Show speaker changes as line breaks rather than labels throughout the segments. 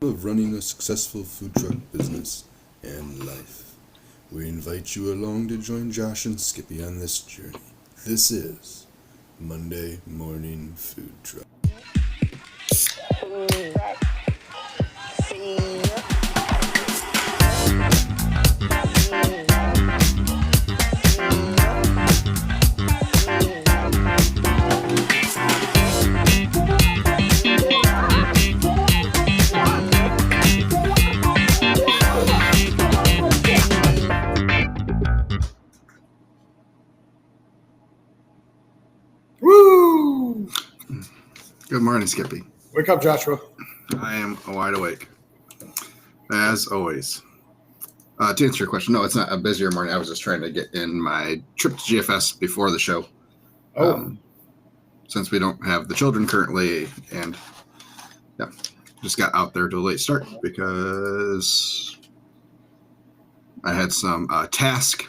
Of running a successful food truck business and life. We invite you along to join Josh and Skippy on this journey. This is Monday Morning Food Truck.
Woo!
Good morning, Skippy.
Wake up, Joshua.
I am wide awake, as always. To answer your question, no, it's not a busier morning. I was just trying to get in my trip to GFS before the show. Since we don't have the children currently, and yeah, just got out there to a late start because I had some task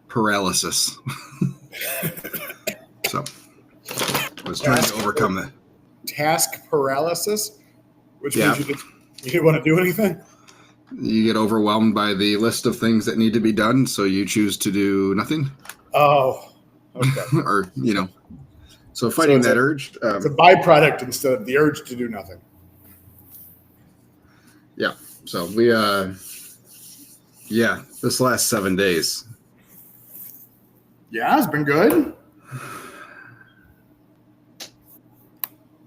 paralysis. So I was trying to overcome that.
Task paralysis, which means you didn't want to do anything?
You get overwhelmed by the list of things that need to be done, so you choose to do nothing.
Oh, okay.
Or, so fighting that urge.
It's a byproduct instead of the urge to do nothing.
Yeah. So we, this last 7 days.
Yeah, it's been good.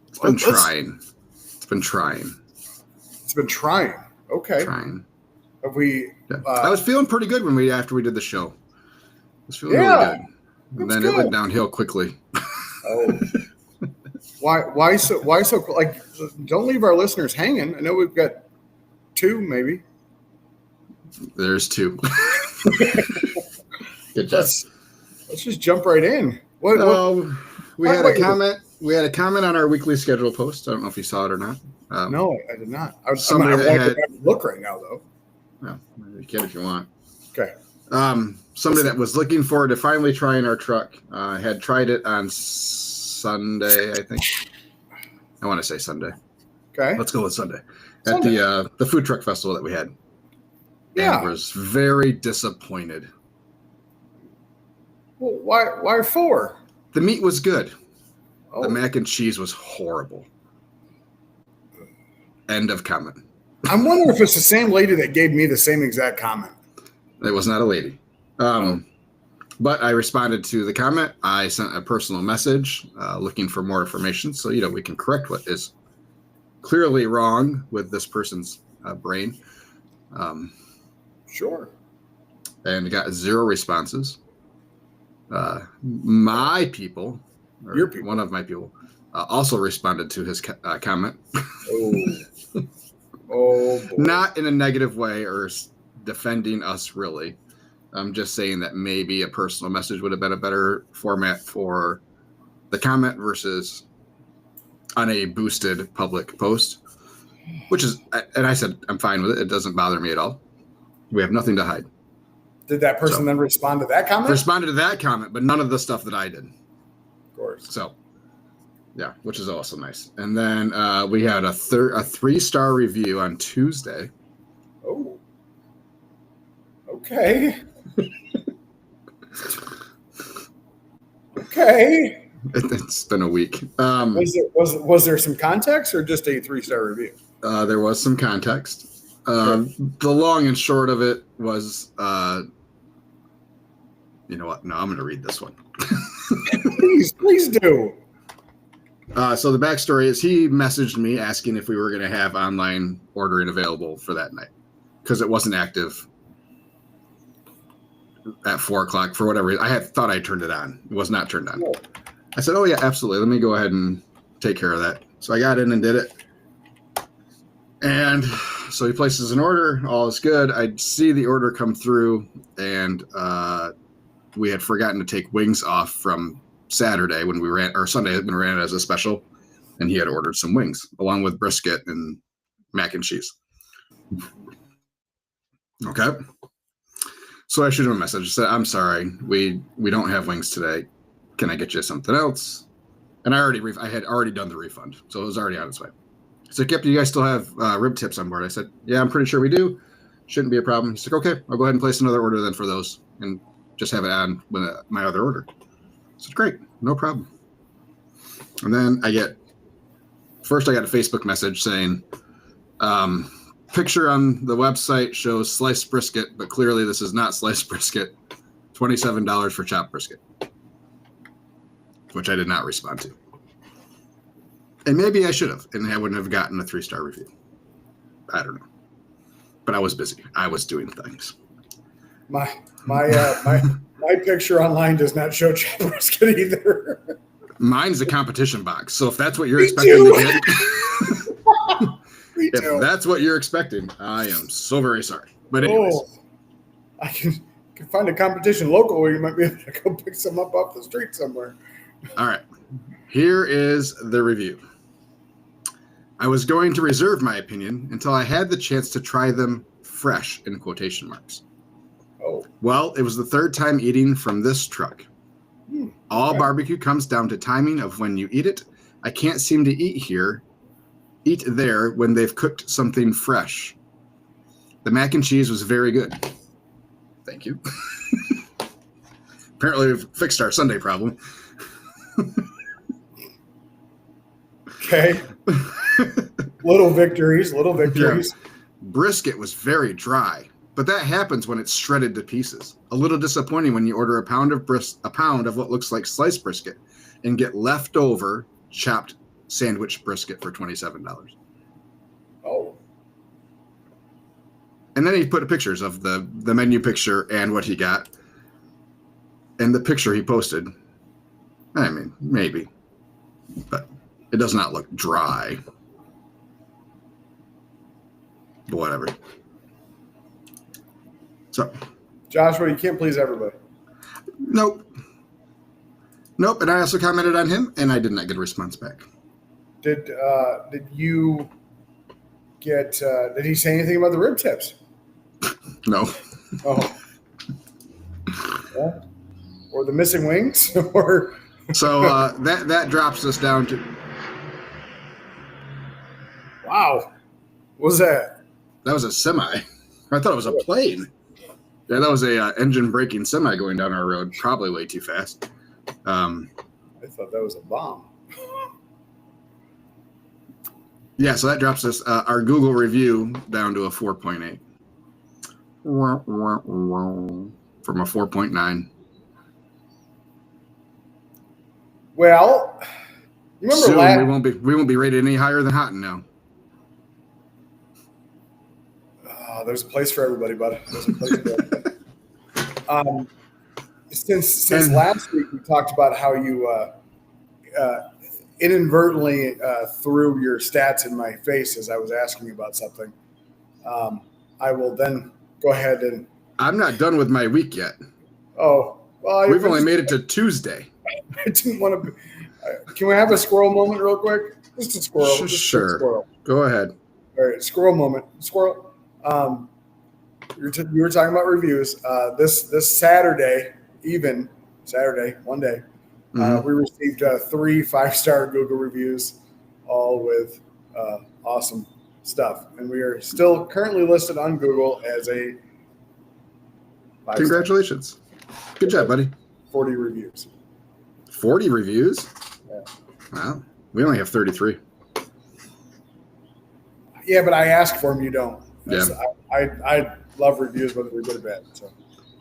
It's been trying.
It's been trying. Okay.
Trying.
Have we?
Yeah. I was feeling pretty good after we did the show. I was feeling really good. And then it went downhill quickly.
Oh. Why so like? Don't leave our listeners hanging. I know we've got 2, maybe.
There's 2. Good job.
Let's just jump right in.
We had a comment. We had a comment on our weekly schedule post. I don't know if you saw it or not.
No, I did not. I want to go back and look right now, though.
No, you can if you want.
Okay.
Somebody that was looking forward to finally trying our truck had tried it on Sunday, I think. I want to say Sunday.
Okay.
Let's go with Sunday. At the food truck festival that we had.
Yeah.
And was very disappointed.
Well, why 4?
The meat was good.
Oh.
The mac and cheese was horrible. End of comment.
I'm wondering if it's the same lady that gave me the same exact comment.
It was not a lady. But I responded to the comment. I sent a personal message looking for more information so, we can correct what is clearly wrong with this person's brain.
Sure.
And got 0 responses. My people, or
your people,
one of my people, also responded to his comment.
Oh, boy.
Not in a negative way or defending us, really. I'm just saying that maybe a personal message would have been a better format for the comment versus on a boosted public post, and I said, I'm fine with it. It doesn't bother me at all. We have nothing to hide.
Did that person then respond to that comment?
Responded to that comment, but none of the stuff that I did.
Of course.
So, yeah, which is also nice. And then we had a 3-star review on Tuesday.
Oh. Okay. Okay.
It's been a week.
Was there some context or just a 3-star review?
There was some context. The long and short of it was, you know what? No, I'm going to read this one.
Please do.
So the backstory is he messaged me asking if we were going to have online ordering available for that night because it wasn't active at 4:00 for whatever reason. I thought I turned it on. It was not turned on.
No.
I said, oh, yeah, absolutely. Let me go ahead and take care of that. So I got in and did it. And so he places an order. All is good. I see the order come through, and we had forgotten to take wings off from Saturday when we ran, or Sunday when we ran it as a special, and he had ordered some wings along with brisket and mac and cheese. Okay. So I shoot him a message. I said, I'm sorry, we don't have wings today. Can I get you something else? And I had already done the refund, so it was already on its way. He's like, yep, you guys still have rib tips on board. I said, yeah, I'm pretty sure we do. Shouldn't be a problem. He's like, okay, I'll go ahead and place another order then for those and just have it on with my other order. I said, great, no problem. And then I got a Facebook message saying, picture on the website shows sliced brisket, but clearly this is not sliced brisket. $27 for chopped brisket, which I did not respond to. And maybe I should have, and I wouldn't have gotten a 3-star review. I don't know. But I was busy. I was doing things.
My picture online does not show chopped brisket either.
Mine's a competition box. So if that's what you're
Me
expecting
too.
to get,
Me too.
if that's what you're expecting, I am so very sorry. But anyways,
I can find a competition local where you might be able to go pick some up off the street somewhere.
all right. Here is the review. I was going to reserve my opinion until I had the chance to try them fresh in quotation marks.
Oh,
Well, it was the third time eating from this truck. All
okay.
barbecue comes down to timing of when you eat it. I can't seem to eat there when they've cooked something fresh. The mac and cheese was very good. Thank you. Apparently we've fixed our Sunday problem.
Okay. Little victories.
Brisket was very dry, but that happens when it's shredded to pieces. A little disappointing when you order a pound of what looks like sliced brisket and get leftover chopped sandwich brisket for $27.
Oh,
And then he put pictures of the menu picture and what he got. And the picture he posted, I mean, maybe, but it does not look dry. But whatever. So,
Joshua, you can't please everybody.
nope. And I also commented on him, and I did not get a response back.
Did you get? Did he say anything about the rib tips?
No.
Oh, yeah. Or the missing wings, or
So that drops us down to
wow, what was that?
that was a semi. I thought it was a plane. Yeah, that was a engine braking semi going down our road, probably way too fast.
I thought that was a bomb.
Yeah, so that drops us our Google review down to a 4.8 from a 4.9.
Well, you remember
Soon we won't be rated any higher than Houghton now.
There's a place for everybody, bud. There's a place for everybody. Since last week, we talked about how you inadvertently threw your stats in my face as I was asking you about something. I will then go ahead and.
I'm not done with my week yet.
Oh, well,
We've only made it to Tuesday.
I didn't want to. Can we have a squirrel moment real quick? Just a squirrel. Just a
Sure.
squirrel.
Go ahead.
All right, squirrel moment. Squirrel. You were talking about reviews. This Saturday, one day, we received 3 5-star Google reviews, all with awesome stuff, and we are still currently listed on Google as a 5-star.
Congratulations. Good job, buddy.
40 reviews.
40 reviews?
Yeah.
Wow. We only have 33.
Yeah, but I ask for them. You don't.
Yeah.
I love reviews, whether they're good or bad. So.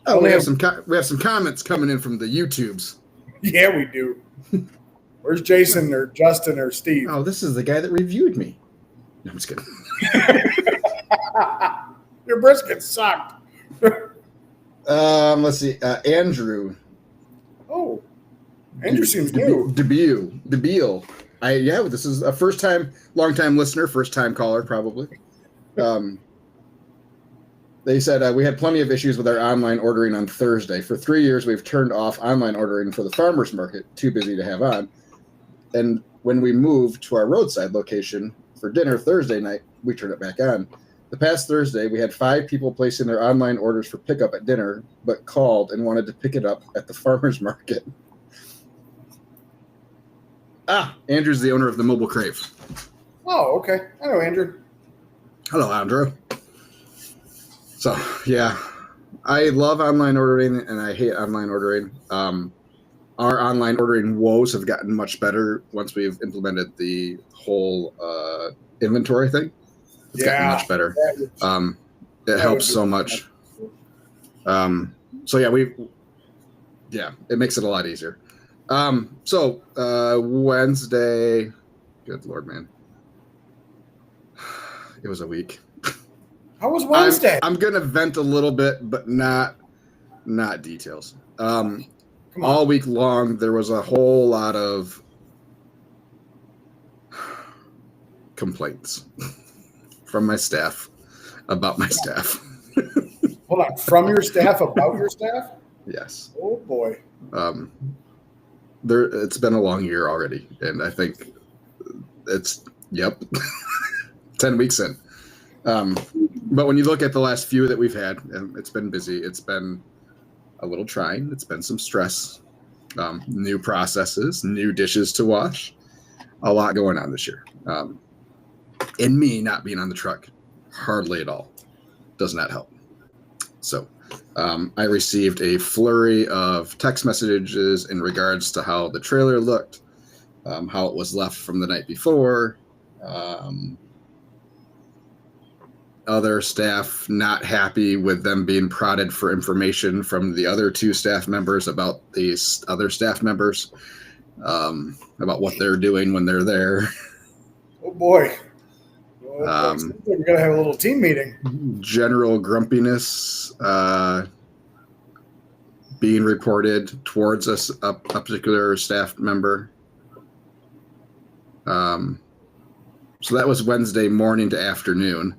Oh, we have some comments coming in from the YouTubes.
Yeah, we do. Where's Jason or Justin or Steve?
Oh, this is the guy that reviewed me. No, I'm just kidding.
Your brisket sucked.
Let's see. Andrew.
Oh, Andrew seems new.
Debeal. This is a long-time listener, first-time caller, probably. They said, we had plenty of issues with our online ordering on Thursday. For 3 years, we've turned off online ordering for the farmer's market, too busy to have on. And when we moved to our roadside location for dinner Thursday night, we turned it back on. The past Thursday, we had 5 people placing their online orders for pickup at dinner, but called and wanted to pick it up at the farmer's market. Andrew's the owner of the Mobile Crave.
Oh, okay. I know Andrew.
Hello, Andrew. So, yeah, I love online ordering and I hate online ordering. Our online ordering woes have gotten much better once we've implemented the whole inventory thing. It's gotten much better. It helps so much. So yeah, it makes it a lot easier. So Wednesday, good Lord, man. It was a week.
How was Wednesday?
I'm gonna vent a little bit, but not details. All week long, there was a whole lot of complaints from my staff about my staff.
Hold on, from your staff about your staff?
Yes.
Oh boy.
It's been a long year already, and I think it's 10 weeks in. But when you look at the last few that we've had, it's been busy. It's been a little trying. It's been some stress, new processes, new dishes to wash, a lot going on this year. And me not being on the truck hardly at all does not help. So I received a flurry of text messages in regards to how the trailer looked, how it was left from the night before, other staff not happy with them being prodded for information from the other two staff members about these other staff members, about what they're doing when they're there.
Oh boy. We're going to have a little team meeting.
General grumpiness being reported towards us, a particular staff member. So that was Wednesday morning to afternoon.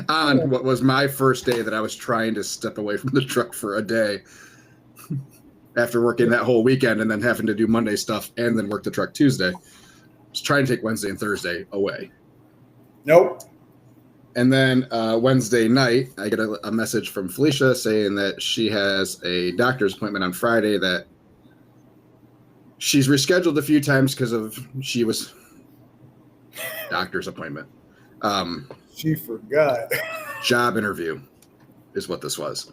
On what was my first day that I was trying to step away from the truck for a day after working that whole weekend and then having to do Monday stuff and then work the truck Tuesday. I was trying to take Wednesday and Thursday away.
Nope.
And then Wednesday night, I get a message from Felicia saying that she has a doctor's appointment on Friday that she's rescheduled a few times because of she was doctor's appointment.
She forgot.
Job interview is what this was.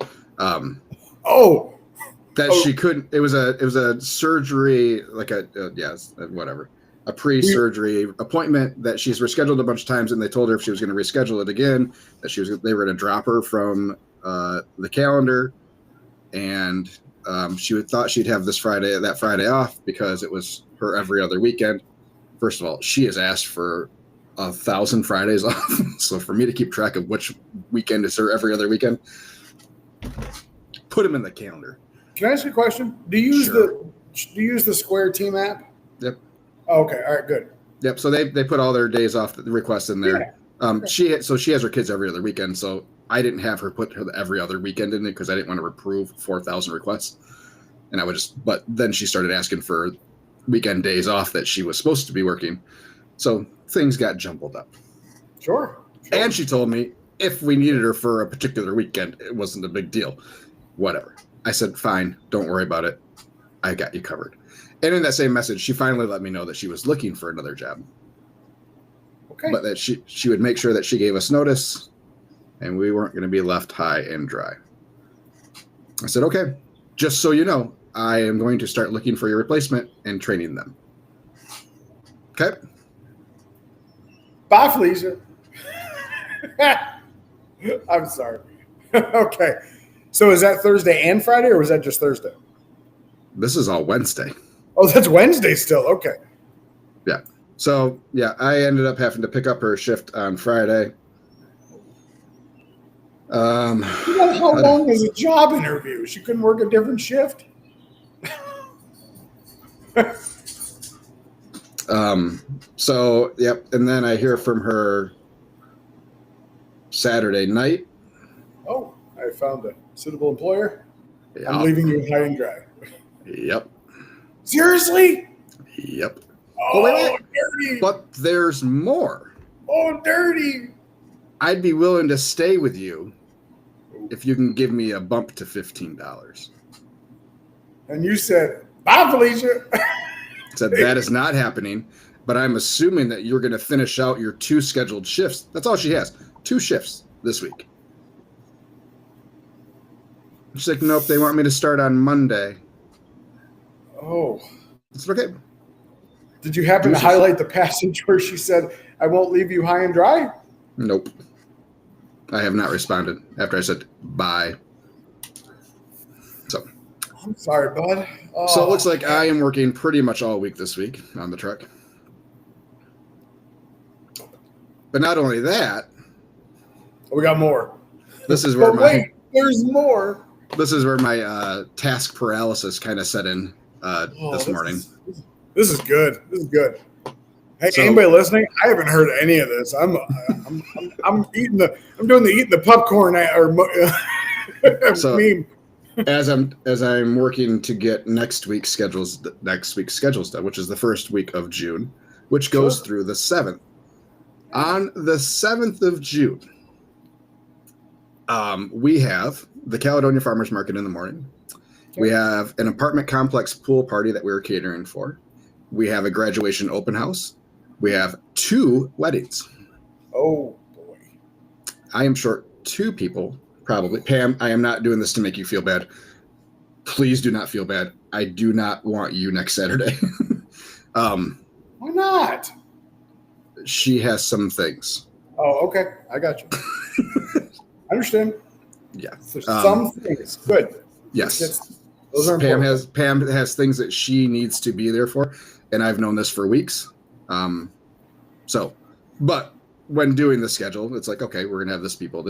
She couldn't. It was a surgery, like whatever, a pre-surgery appointment that she's rescheduled a bunch of times, and they told her if she was going to reschedule it again, that they were going to drop her from the calendar, and she thought she'd have that Friday off because it was her every other weekend. First of all, she has asked for 1,000 Fridays off. So for me to keep track of which weekend is her every other weekend, put them in the calendar.
Can I ask you a question? Do you use the Square Team app?
Yep.
Oh, okay. All right. Good.
Yep. So they put all their days off, the requests in there. Yeah. She has her kids every other weekend. So I didn't have her put her every other weekend in it because I didn't want to approve 4,000 requests. And but then she started asking for weekend days off that she was supposed to be working. So things got jumbled up.
Sure.
And she told me if we needed her for a particular weekend, it wasn't a big deal. Whatever. I said, fine, don't worry about it. I got you covered. And in that same message, she finally let me know that she was looking for another job.
Okay.
But that she would make sure that she gave us notice and we weren't going to be left high and dry. I said, okay, just so you know, I am going to start looking for your replacement and training them. Okay.
Bye, Felicia. I'm sorry. Okay. So is that Thursday and Friday, or was that just Thursday?
This is all Wednesday.
Oh, that's Wednesday still. Okay.
Yeah. So, yeah, I ended up having to pick up her shift on Friday.
How long is a job interview? She couldn't work a different shift?
So, yep. And then I hear from her Saturday night.
Oh, I found a suitable employer.
Yep.
I'm leaving you high and dry.
Yep.
Seriously?
Yep.
Oh, wait. Dirty.
But there's more.
Oh, dirty.
I'd be willing to stay with you if you can give me a bump to $15.
And you said, bye, Felicia.
Said that is not happening. but I'm assuming that you're going to finish out your 2 scheduled shifts. That's all she has. 2 shifts this week. She's like, nope, they want me to start on Monday.
Oh.
It's okay.
Did you happen to highlight the passage where she said, I won't leave you high and dry?
Nope. I have not responded after I said bye. So
I'm sorry, bud. Oh.
So it looks like I am working pretty much all week this week on the truck. But not only that,
we got more.
This is where
there's more.
This is where my task paralysis kind of set in this morning.
This is good. This is good. Hey, anybody listening? I haven't heard any of this. I'm eating the popcorn meme.
As I'm working to get next week's schedules done, which is the first week of June, which goes through the 7th. On the 7th of June, we have the Caledonia Farmers Market in the morning. We have an apartment complex pool party that we're catering for. We have a graduation open house. We have 2 weddings.
Oh, boy.
I am short 2 people, probably. Pam, I am not doing this to make you feel bad. Please do not feel bad. I do not want you next Saturday.
Why not?
She has some things.
Oh, okay. I got you. I understand.
Yeah.
Some things. Good.
Yes.
Those are
Pam has things that she needs to be there for, and I've known this for weeks. But when doing the schedule, it's like, okay, we're gonna have this people,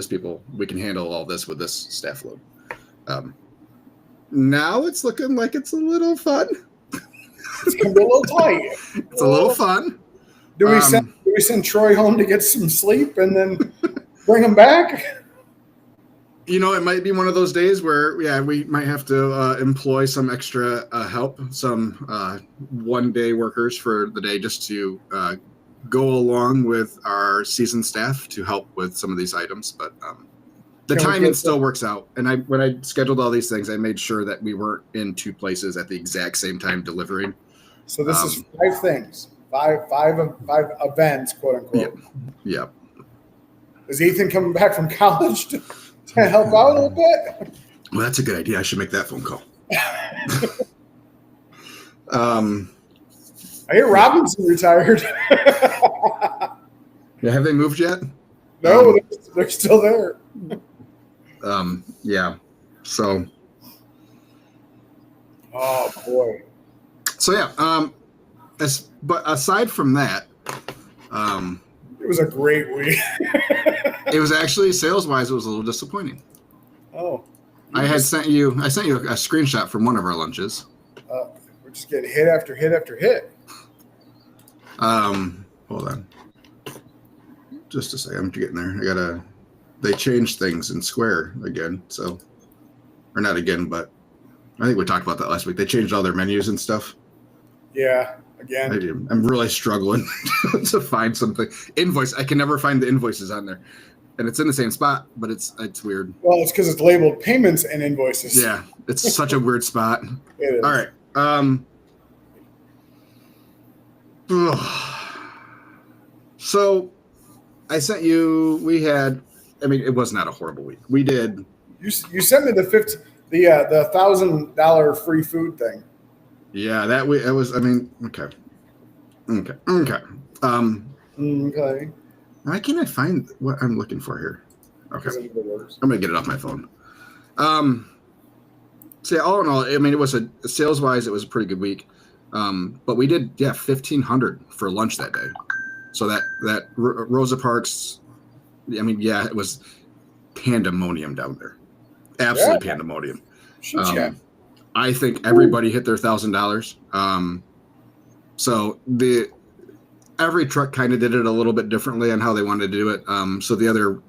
we can handle all this with this staff load. Now it's looking like it's a little fun.
It's gonna be a little tight.
It's a little fun.
Do we send Troy home to get some sleep and then bring him back?
You know, it might be one of those days where, we might have to employ some extra help, some one-day workers for the day just to go along with our seasoned staff to help with some of these items. But the timing still works out. And when I scheduled all these things, I made sure that we weren't in 2 places at the exact same time delivering.
So this is 5 things, five events, quote unquote.
Yep.
Is Ethan coming back from college to help out a little bit?
Well, that's a good idea. I should make that phone call.
I hear Robinson retired.
Yeah, have they moved yet?
No, they're still there.
Yeah. So.
Oh boy.
So yeah. But aside from that,
it was a great week.
It was actually sales-wise, it was a little disappointing.
Oh.
I sent you a screenshot from one of our lunches.
We're just getting hit after hit after hit.
Hold on. Just a second, I'm getting there. They changed things in Square again, or not again, but I think we talked about that last week. They changed all their menus and stuff.
Yeah, again.
I'm really struggling to find something. Invoice. I can never find the invoices on there. And it's in the same spot, but it's weird.
Well, it's because it's labeled payments and invoices.
Yeah, it's such a weird spot.
It is.
All right. So I sent you. It was not a horrible week. We did.
You sent me the $1,000 free food thing.
Yeah, that week it was. Okay.
Okay.
Why can't I find what I'm looking for here? Okay. I'm gonna get it off my phone. So yeah, all in all, it was sales wise, it was a pretty good week. But we did 1,500 for lunch that day. So that Rosa Parks, it was pandemonium down there. Absolute pandemonium. I think everybody hit their $1,000. So every truck kind of did it a little bit differently on how they wanted to do it. So the other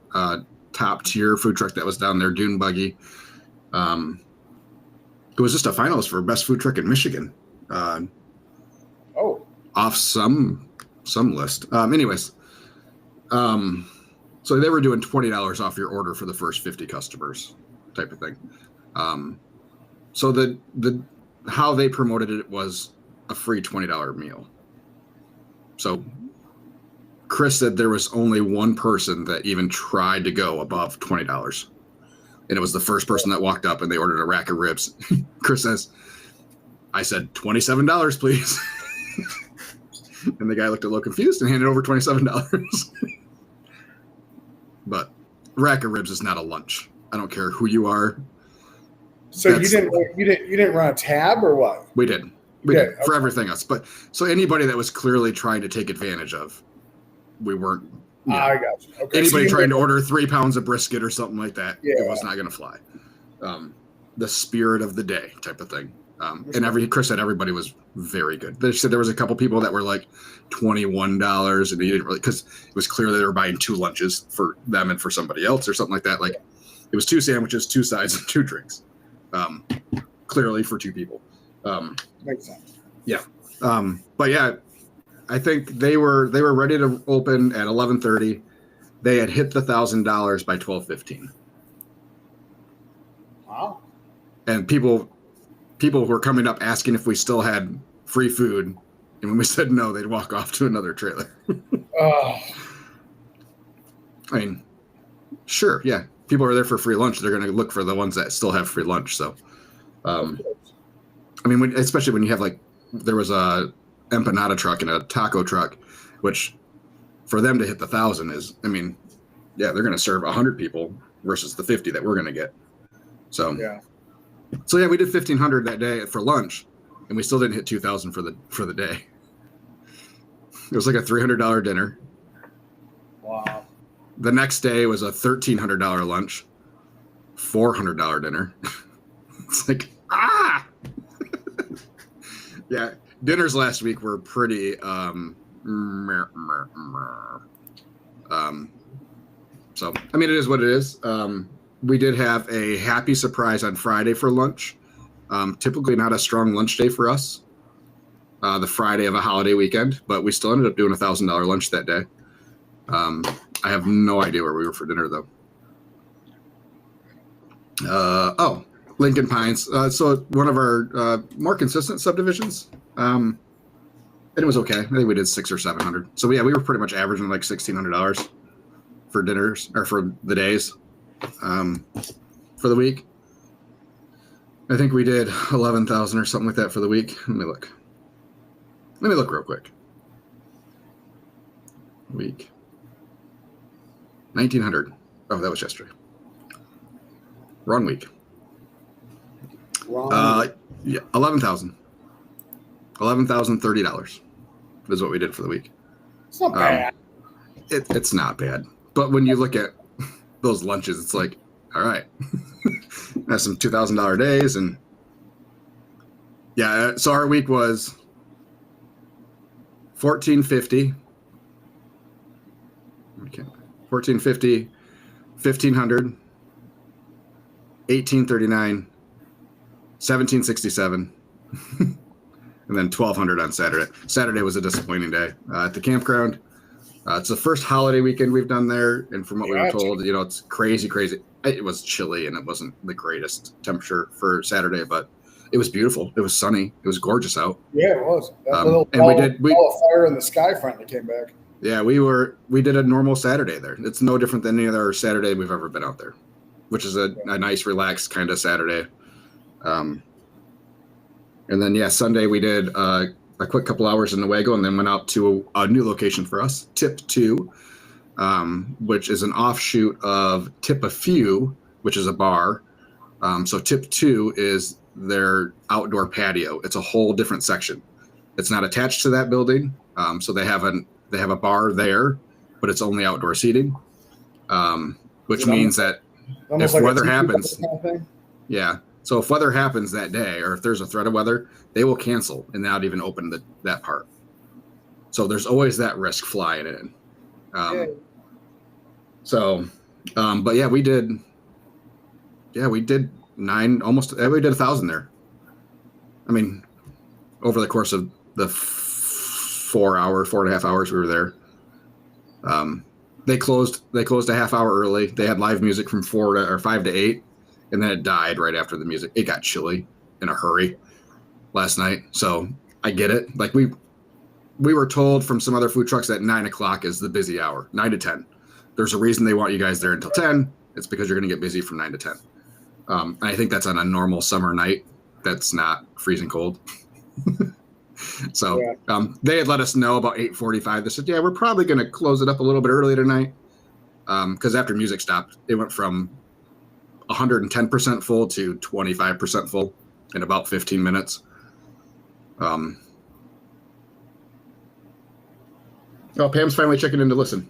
top tier food truck that was down there, Dune Buggy, it was just a finalist for best food truck in Michigan. Off some list. So they were doing $20 off your order for the first 50 customers, type of thing. So the how they promoted it was a free $20 meal. So Chris said there was only one person that even tried to go above $20. And it was the first person that walked up and they ordered a rack of ribs. Chris says, I said, $27, please. And the guy looked a little confused and handed over $27. But rack of ribs is not a lunch. I don't care who you are.
So you didn't run a tab or what?
We did. We
Yeah,
did for everything else. But so anybody that was clearly trying to take advantage of, we weren't. You know,
I got you. Okay.
anybody
so
trying to order 3 pounds of brisket or something like that,
Yeah.
it was not going to fly. The spirit of the day type of thing. And Chris said everybody was very good. They said there was a couple people that were like $21, and they didn't really, because it was clear they were buying 2 lunches for them and for somebody else or something like that. Like it was 2 sandwiches, 2 sides, and 2 drinks. Clearly for 2 people.
Makes sense.
Yeah. But yeah, I think they were ready to open at 11:30. They had hit the $1,000 by 12:15.
Wow.
And people were coming up asking if we still had free food, and when we said no, they'd walk off to another trailer.
Oh,
I mean, sure, yeah, people are there for free lunch. They're going to look for the ones that still have free lunch. So, I mean, especially when you have like, there was a empanada truck and a taco truck, which for them to hit the 1,000 is, I mean, yeah, they're going to serve 100 people versus the 50 that we're going to get. So,
yeah.
So yeah, we did 1,500 that day for lunch, and we still didn't hit 2,000 for the day. It was like a $300 dinner.
Wow.
The next day was a $1,300 lunch, $400 dinner. It's like yeah, dinners last week were pretty so I mean, it is what it is. We did have a happy surprise on Friday for lunch. Typically not a strong lunch day for us, the Friday of a holiday weekend, but we still ended up doing $1,000 lunch that day. I have no idea where we were for dinner though. Lincoln Pines. So one of our more consistent subdivisions. And it was okay. I think we did 600 or 700. So yeah, we were pretty much averaging like $1,600 for dinners or for the days. For the week, I think we did 11,000 or something like that for the week. Let me look real quick. Week 1,900. Oh, that was yesterday. Wrong week. Yeah, 11,000. $11,030 is what we did for the week.
It's not bad.
It's not bad, but when you look at those lunches, it's like, all right, that's some $2,000 days, and yeah. So our week was $1,450. Okay, $1,450, $1,500, $1,839, $1,767, and then $1,200 on Saturday. Saturday was a disappointing day at the campground. It's the first holiday weekend we've done there, and from what we were told, it's crazy. It was chilly, and it wasn't the greatest temperature for Saturday, but it was beautiful. It was sunny. It was gorgeous out.
Yeah, it was. That little
and
ball of fire in the sky finally came back.
Yeah, we did a normal Saturday there. It's no different than any other Saturday we've ever been out there, which is a nice, relaxed kind of Saturday. And then, yeah, Sunday we did a quick couple hours in Newaygo, and then went out to a new location for us, Tip 2, which is an offshoot of Tip a Few, which is a bar. So Tip 2 is their outdoor patio. It's a whole different section. It's not attached to that building. So they have a bar there, but it's only outdoor seating, which means that if
like
weather happens,
kind of thing?
yeah. So if weather happens that day, or if there's a threat of weather, they will cancel and not even open that part. So there's always that risk flying in. But yeah, we did 1,000 there. I mean, over the course of the 4.5 hours we were there. They closed a half hour early. They had live music from 5 to 8. And then it died right after the music. It got chilly in a hurry last night. So I get it. Like we were told from some other food trucks that 9 o'clock is the busy hour, 9 to 10. There's a reason they want you guys there until 10. It's because you're going to get busy from 9 to 10. And I think that's on a normal summer night. That's not freezing cold. So they had let us know about 8:45. They said, yeah, we're probably going to close it up a little bit early tonight. Because after music stopped, it went from 110% full to 25% full in about 15 minutes. Oh, Pam's finally checking in to listen.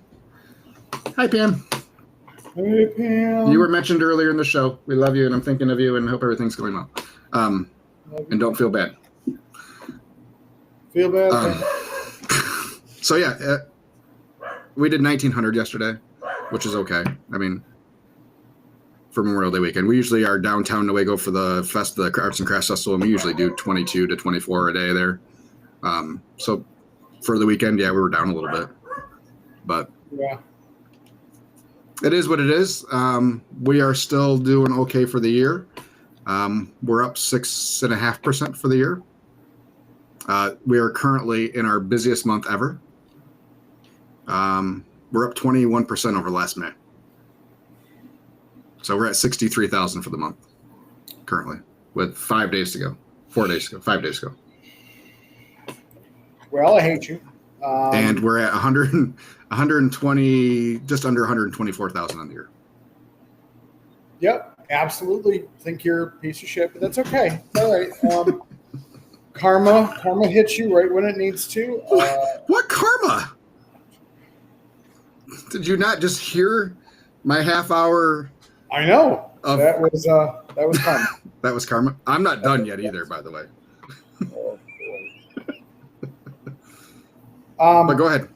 Hi, Pam.
Hey, Pam.
You were mentioned earlier in the show. We love you, and I'm thinking of you, and hope everything's going well. And don't feel bad.
Feel bad?
So, yeah, we did 1,900 yesterday, which is okay. I mean, for Memorial Day weekend. We usually are downtown Newaygo for the Arts and Crafts Festival, and we usually do 22 to 24 a day there. So for the weekend, yeah, we were down a little bit. But
yeah,
it is what it is. We are still doing okay for the year. We're up 6.5% for the year. We are currently in our busiest month ever. We're up 21% over last May. So we're at 63,000 for the month currently, with 5 days to go, 4 days to go, 5 days to go.
Well, I hate you.
And we're at 120, just under 124,000 on the year.
Yep, absolutely. Think you're a piece of shit, but that's okay. It's all right. Karma hits you right when it needs to.
What karma? Did you not just hear my half hour?
I know. That was karma.
That was karma. I'm not done yet either, by the way. But go ahead.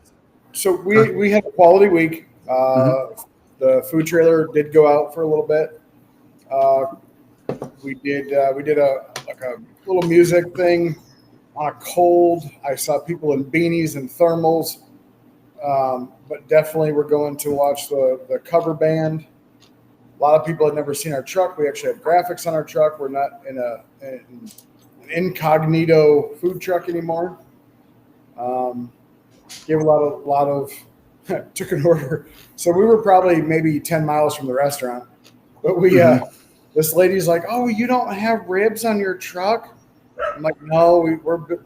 So we had a quality week. The food trailer did go out for a little bit. We did a little music thing on a cold. I saw people in beanies and thermals, but definitely we're going to watch the cover band. A lot of people had never seen our truck. We actually have graphics on our truck. We're not in an incognito food truck anymore. Gave a lot of took an order. So we were probably maybe 10 miles from the restaurant. But we this lady's like, "Oh, you don't have ribs on your truck?" I'm like, "No,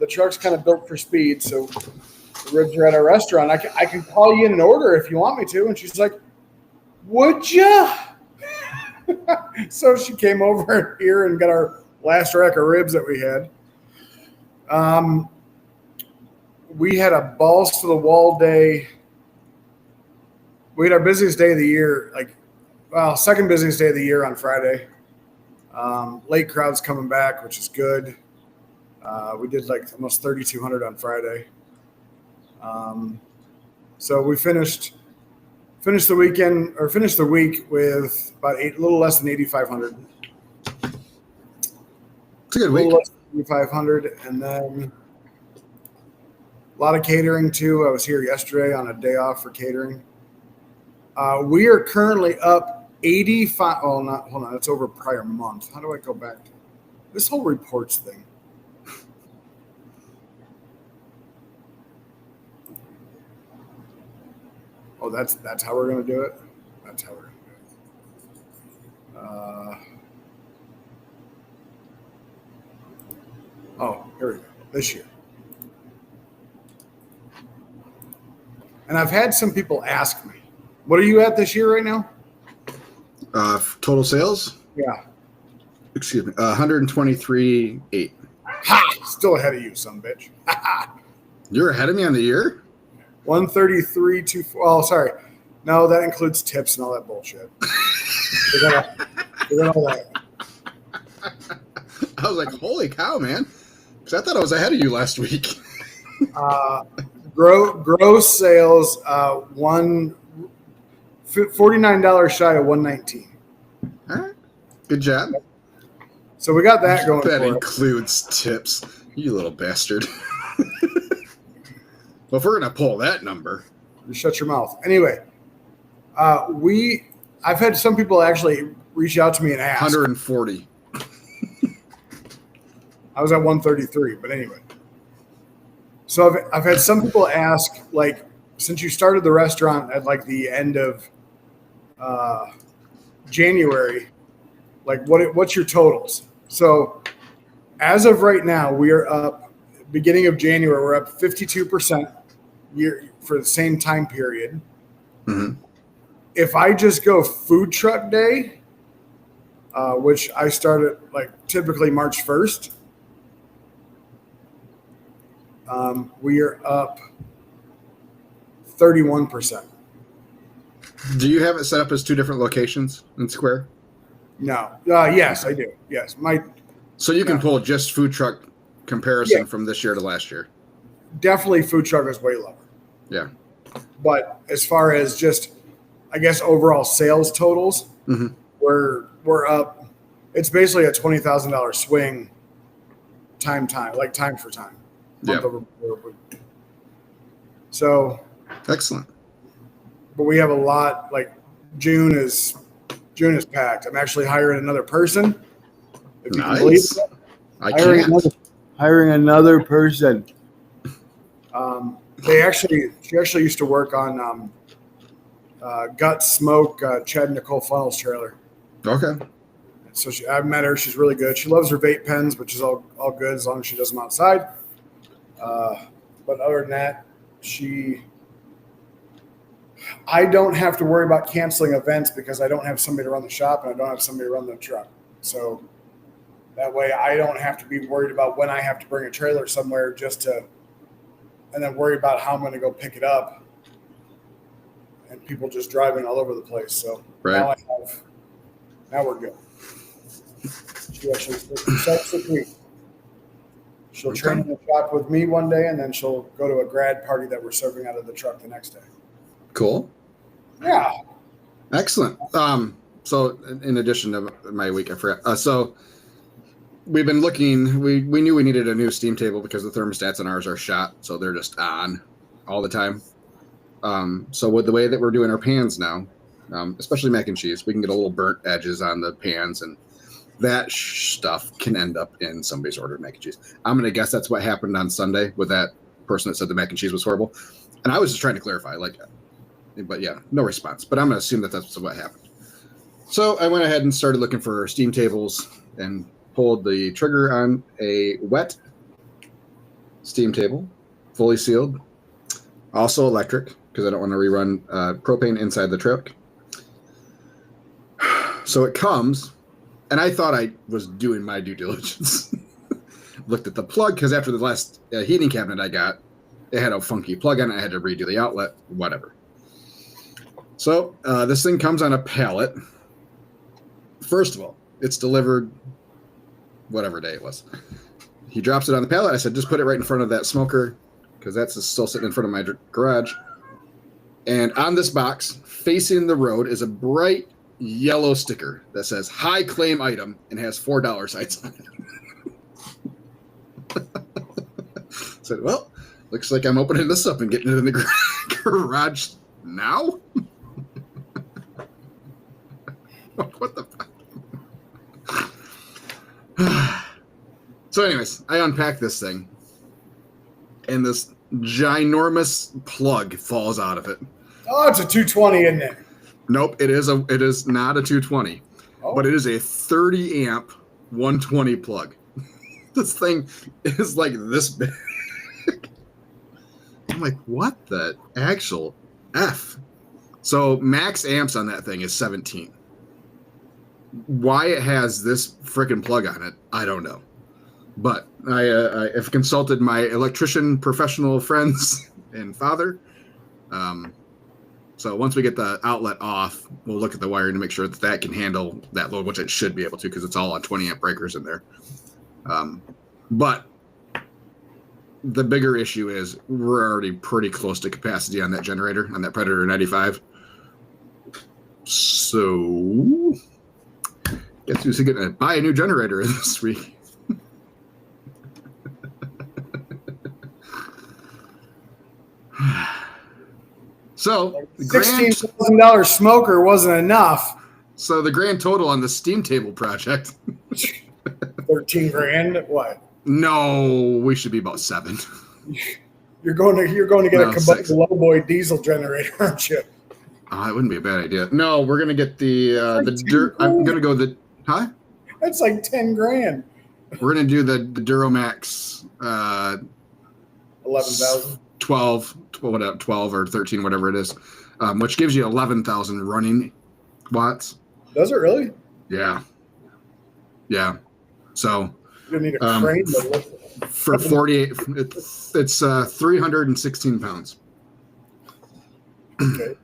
the truck's kind of built for speed, so the ribs are at our restaurant. I can call you in an order if you want me to." And she's like, "Would you?" So she came over here and got our last rack of ribs that we had. We had a balls to the wall day. We had our busiest day of the year, second busiest day of the year on Friday. Late crowds coming back, which is good. We did almost 3,200 on Friday. So we finished the week with about a little less than 8,500.
It's a good week.
8,500, and then a lot of catering too. I was here yesterday on a day off for catering. We are currently up 85. Oh, not hold on. That's over prior month. How do I go back to this whole reports thing? Oh, that's how we're gonna do it. That's how we're gonna do it. Here we go. This year. And I've had some people ask me, "What are you at this year right now?"
Total sales?
Yeah.
Excuse me. 123.8.
Ha! Still ahead of you, son bitch.
You're ahead of me on the year?
133.24. Oh, sorry. No, that includes tips and all that bullshit. Forget all that.
I was like, holy cow, man. Because I thought I was ahead of you last week.
Gross sales, $49 shy of 119.
All right. Good job.
So we got that going.
That
for
includes tips. You little bastard. Well, if we're going to pull that number.
You shut your mouth. Anyway, I've had some people actually reach out to me and ask.
140.
I was at 133, but anyway. So I've had some people ask, like, since you started the restaurant at like the end of January, like what's your totals? So as of right now, we are up. Beginning of January, we're up 52% year for the same time period.
Mhm.
If I just go food truck day, which I started like typically March 1st, we are up 31%.
Do you have it set up as 2 different locations in Square?
No. Yes, I do. Yes.
So you can
No.
pull just food truck comparison
Yeah.
from this year to last year.
Definitely food truck is way lower.
Yeah.
But as far as just, I guess, overall sales totals,
Mhm.
we're up. It's basically a $20,000 swing time like time for time.
Yeah.
So,
Excellent.
but we have a lot. Like June is packed. I'm actually hiring another person. If you can believe
Nice.
it.
I
Hiring
can't.
hiring another person. She actually used to work on Gut Smoke, Chad and Nicole Funnels trailer.
Okay.
So I've met her. She's really good. She loves her vape pens, which is all good as long as she does them outside. But other than that, I don't have to worry about canceling events because I don't have somebody to run the shop and I don't have somebody to run the truck. So that way I don't have to be worried about when I have to bring a trailer somewhere and then worry about how I'm going to go pick it up. And people just driving all over the place. So
Right.
now we're good. She actually starts with me. She'll train in the shop with me one day, and then she'll go to a grad party that we're serving out of the truck the next day.
Cool.
Yeah.
Excellent. So in addition to my week, I forgot. So we've been looking. We knew we needed a new steam table because the thermostats on ours are shot, so they're just on all the time. So with the way that we're doing our pans now, especially mac and cheese, we can get a little burnt edges on the pans, and that stuff can end up in somebody's ordered mac and cheese. I'm gonna guess that's what happened on Sunday with that person that said the mac and cheese was horrible, and I was just trying to clarify, but yeah, no response. But I'm gonna assume that that's what happened. So I went ahead and started looking for steam tables and pulled the trigger on a wet steam table, fully sealed, also electric because I don't want to rerun propane inside the truck. So it comes, and I thought I was doing my due diligence. Looked at the plug because after the last heating cabinet I got, it had a funky plug on it. I had to redo the outlet, whatever. So this thing comes on a pallet. First of all, it's delivered whatever day it was. He drops it on the pallet. I said, just put it right in front of that smoker because that's still sitting in front of my garage. And on this box, facing the road, is a bright yellow sticker that says high claim item and has $4 signs on it. Said, well, looks like I'm opening this up and getting it in the garage now. What the fuck? So anyways, I unpack this thing and this ginormous plug falls out of it.
Oh, it's a 220, isn't it?
Nope, it is not a 220, but it is a 30 amp 120 plug. This thing is like this big. I'm like, what the actual F? So max amps on that thing is 17. Why it has this freaking plug on it, I don't know. But I have consulted my electrician professional friends and father. So once we get the outlet off, we'll look at the wiring to make sure that can handle that load, which it should be able to because it's all on 20 amp breakers in there. But the bigger issue is we're already pretty close to capacity on that generator, on that Predator 95. So guess who's going to buy a new generator this week? So
$16,000 smoker wasn't enough.
So the grand total on the steam table project,
13 grand. What?
no, we should be about 7.
You're going to get
No,
a combustible lowboy diesel generator, aren't you?
It wouldn't be a bad idea. No, we're gonna get the dirt. I'm gonna go huh?
That's like 10 grand.
We're gonna do the Duramax
11,000.
12 or 13, whatever it is, which gives you 11,000 running watts.
Does it really?
Yeah. So
You need a crane to lift it.
for 48, it's 316 pounds.
Okay.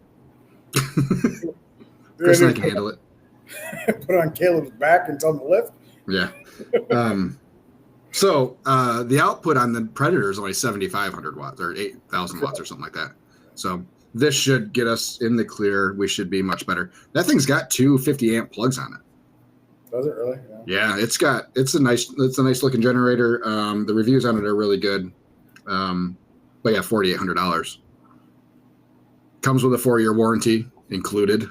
Chris and I can handle it.
Put it on Caleb's back and tell him to lift.
Yeah. So the output on the Predator is only 7,500 watts or 8,000 watts or something like that. So this should get us in the clear. We should be much better. That thing's got two 50 amp plugs on it.
Does it really?
Yeah, it's a nice looking generator. The reviews on it are really good. But yeah, $4,800. Comes with a 4-year warranty included.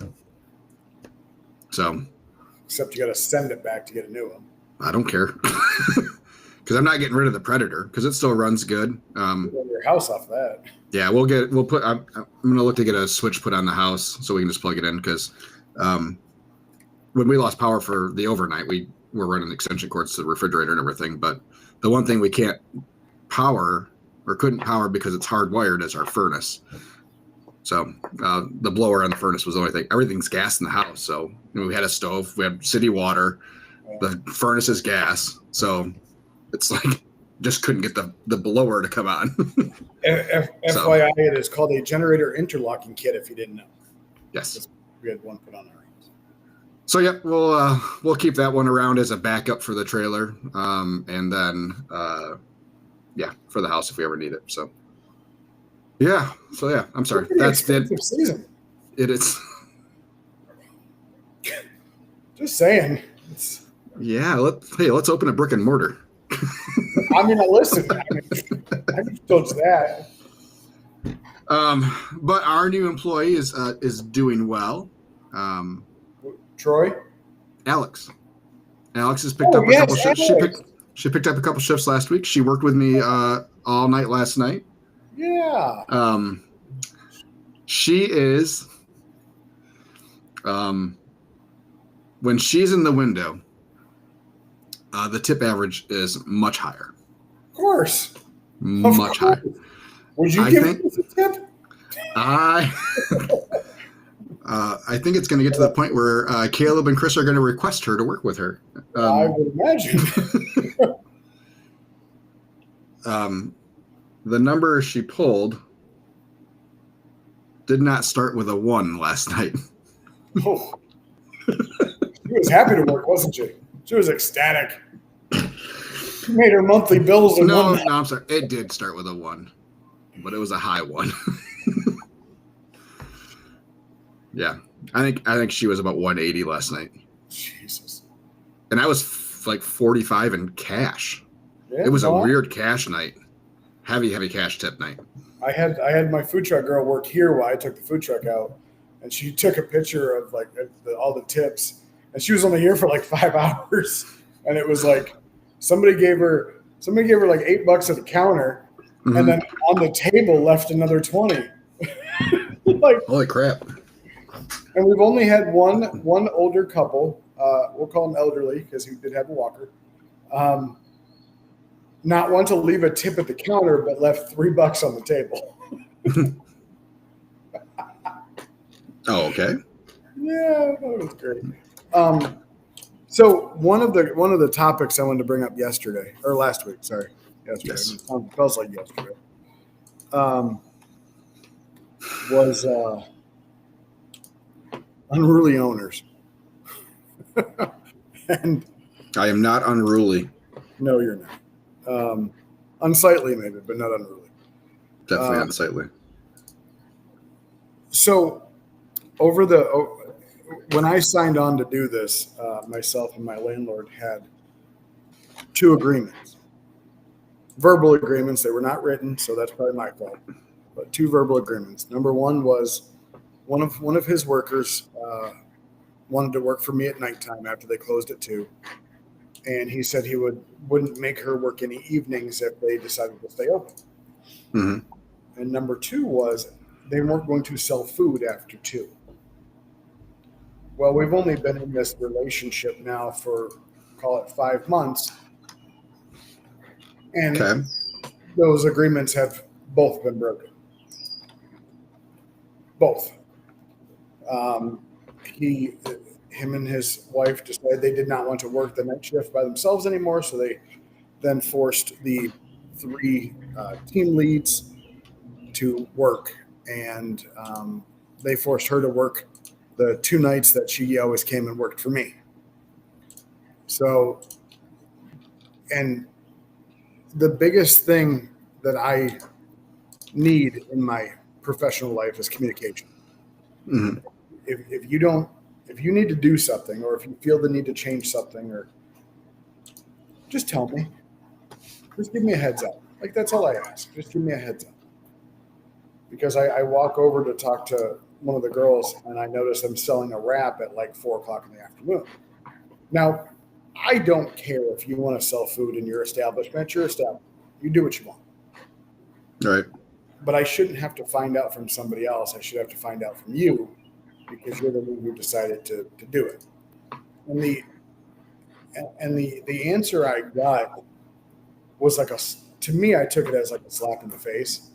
So
Except you got to send it back to get a new one.
I don't care. Because I'm not getting rid of the Predator because it still runs good.
Your house off that.
Yeah, I'm gonna look to get a switch put on the house so we can just plug it in because when we lost power for the overnight, we were running extension cords to the refrigerator and everything. But the one thing we can't power or couldn't power because it's hardwired is our furnace. So the blower on the furnace was the only thing. Everything's gas in the house. So we had a stove, we had city water, the furnace is gas. So it's like just couldn't get the blower to come on.
FYI, it is called a generator interlocking kit. If you didn't know,
Yes.
we had one put on our hands.
So yeah, we'll keep that one around as a backup for the trailer, and then for the house if we ever need it. So yeah, I'm sorry. That's it.
Season.
It is.
Just saying.
Yeah. Let's open a brick and mortar.
I mean, listen. I can coach that.
But our new employee is doing well.
Troy.
Alex has picked up a couple shifts. She picked up a couple shifts last week. She worked with me all night last night.
Yeah.
She is when she's in the window, the tip average is much higher.
Of course.
Much higher.
Would you give us a tip?
I think it's going to get to the point where Caleb and Chris are going to request her to work with her.
I would imagine.
The number she pulled did not start with a 1 last night.
Oh. She was happy to work, wasn't she? She was ecstatic. She made her monthly bills.
No, I'm sorry. It did start with a 1, but it was a high 1. Yeah, I think she was about 180 last night.
Jesus.
And I was like 45 in cash.
Yeah,
it was a weird cash night. Heavy cash tip night.
I had my food truck girl work here while I took the food truck out, and she took a picture of like all the tips, and she was only here for like 5 hours, and it was like somebody gave her like $8 at the counter, and then on the table left another 20. Like,
holy crap!
And we've only had one older couple. We'll call him elderly because he did have a walker. Not one to leave a tip at the counter, but left $3 on the table.
Oh, okay.
Yeah, that was great. So one of the topics I wanted to bring up yesterday or last week, sorry, yesterday.
Yes.
It feels like yesterday. Was unruly owners. And
I am not unruly.
no, you're not. Unsightly maybe, but not unruly.
Definitely unsightly.
So when I signed on to do this, myself and my landlord had 2 agreements. Verbal agreements. They were not written, so that's probably my fault. But 2 verbal agreements. Number 1 was one of his workers wanted to work for me at nighttime after they closed at 2. And he said he wouldn't make her work any evenings if they decided to stay open.
Mm-hmm.
And number two was they weren't going to sell food after 2. Well, we've only been in this relationship now for, call it 5 months. And
Okay.
those agreements have both been broken. Both. Him and his wife decided they did not want to work the night shift by themselves anymore, so they then forced the 3 team leads to work, and they forced her to work the 2 nights that she always came and worked for me. So, and the biggest thing that I need in my professional life is communication.
Mhm.
If you need to do something, or if you feel the need to change something, or just tell me. Just give me a heads up. Like, that's all I ask. Just give me a heads up. Because I walk over to talk to one of the girls, and I notice I'm selling a wrap at like 4:00 in the afternoon. Now, I don't care if you want to sell food in your establishment. Your establishment. You do what you want.
Right.
But I shouldn't have to find out from somebody else. I should have to find out from you, because you're the one who decided to do it. And the answer I got was like to me, I took it as like a slap in the face.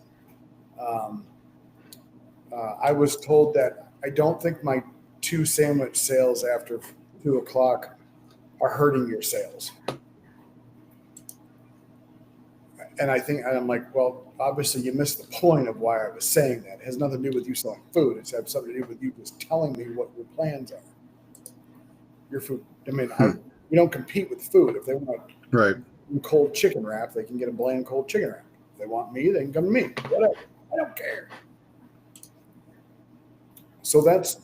I was told that I don't think my 2 sandwich sales after 2:00 are hurting your sales. And I'm like, well, obviously you missed the point of why I was saying that. It has nothing to do with you selling food. It's had something to do with you just telling me what your plans are. Your food. I mean, we don't compete with food. If they want
Right.
a cold chicken wrap, they can get a bland cold chicken wrap. If they want me, they can come to me. Whatever. I don't care. So that's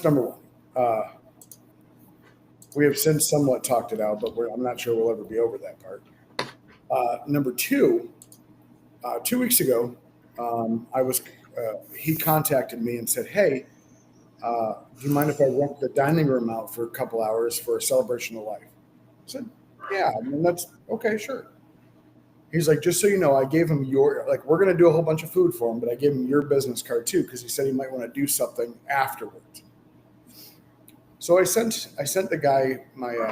number one. We have since somewhat talked it out, but I'm not sure we'll ever be over that part. Number two, 2 weeks ago, he contacted me and said, "Hey, do you mind if I rent the dining room out for a couple hours for a celebration of life?" I said, "Yeah, I mean, that's okay, sure." He's like, "Just so you know, I gave him we're going to do a whole bunch of food for him, but I gave him your business card too, because he said he might want to do something afterwards." So I sent the guy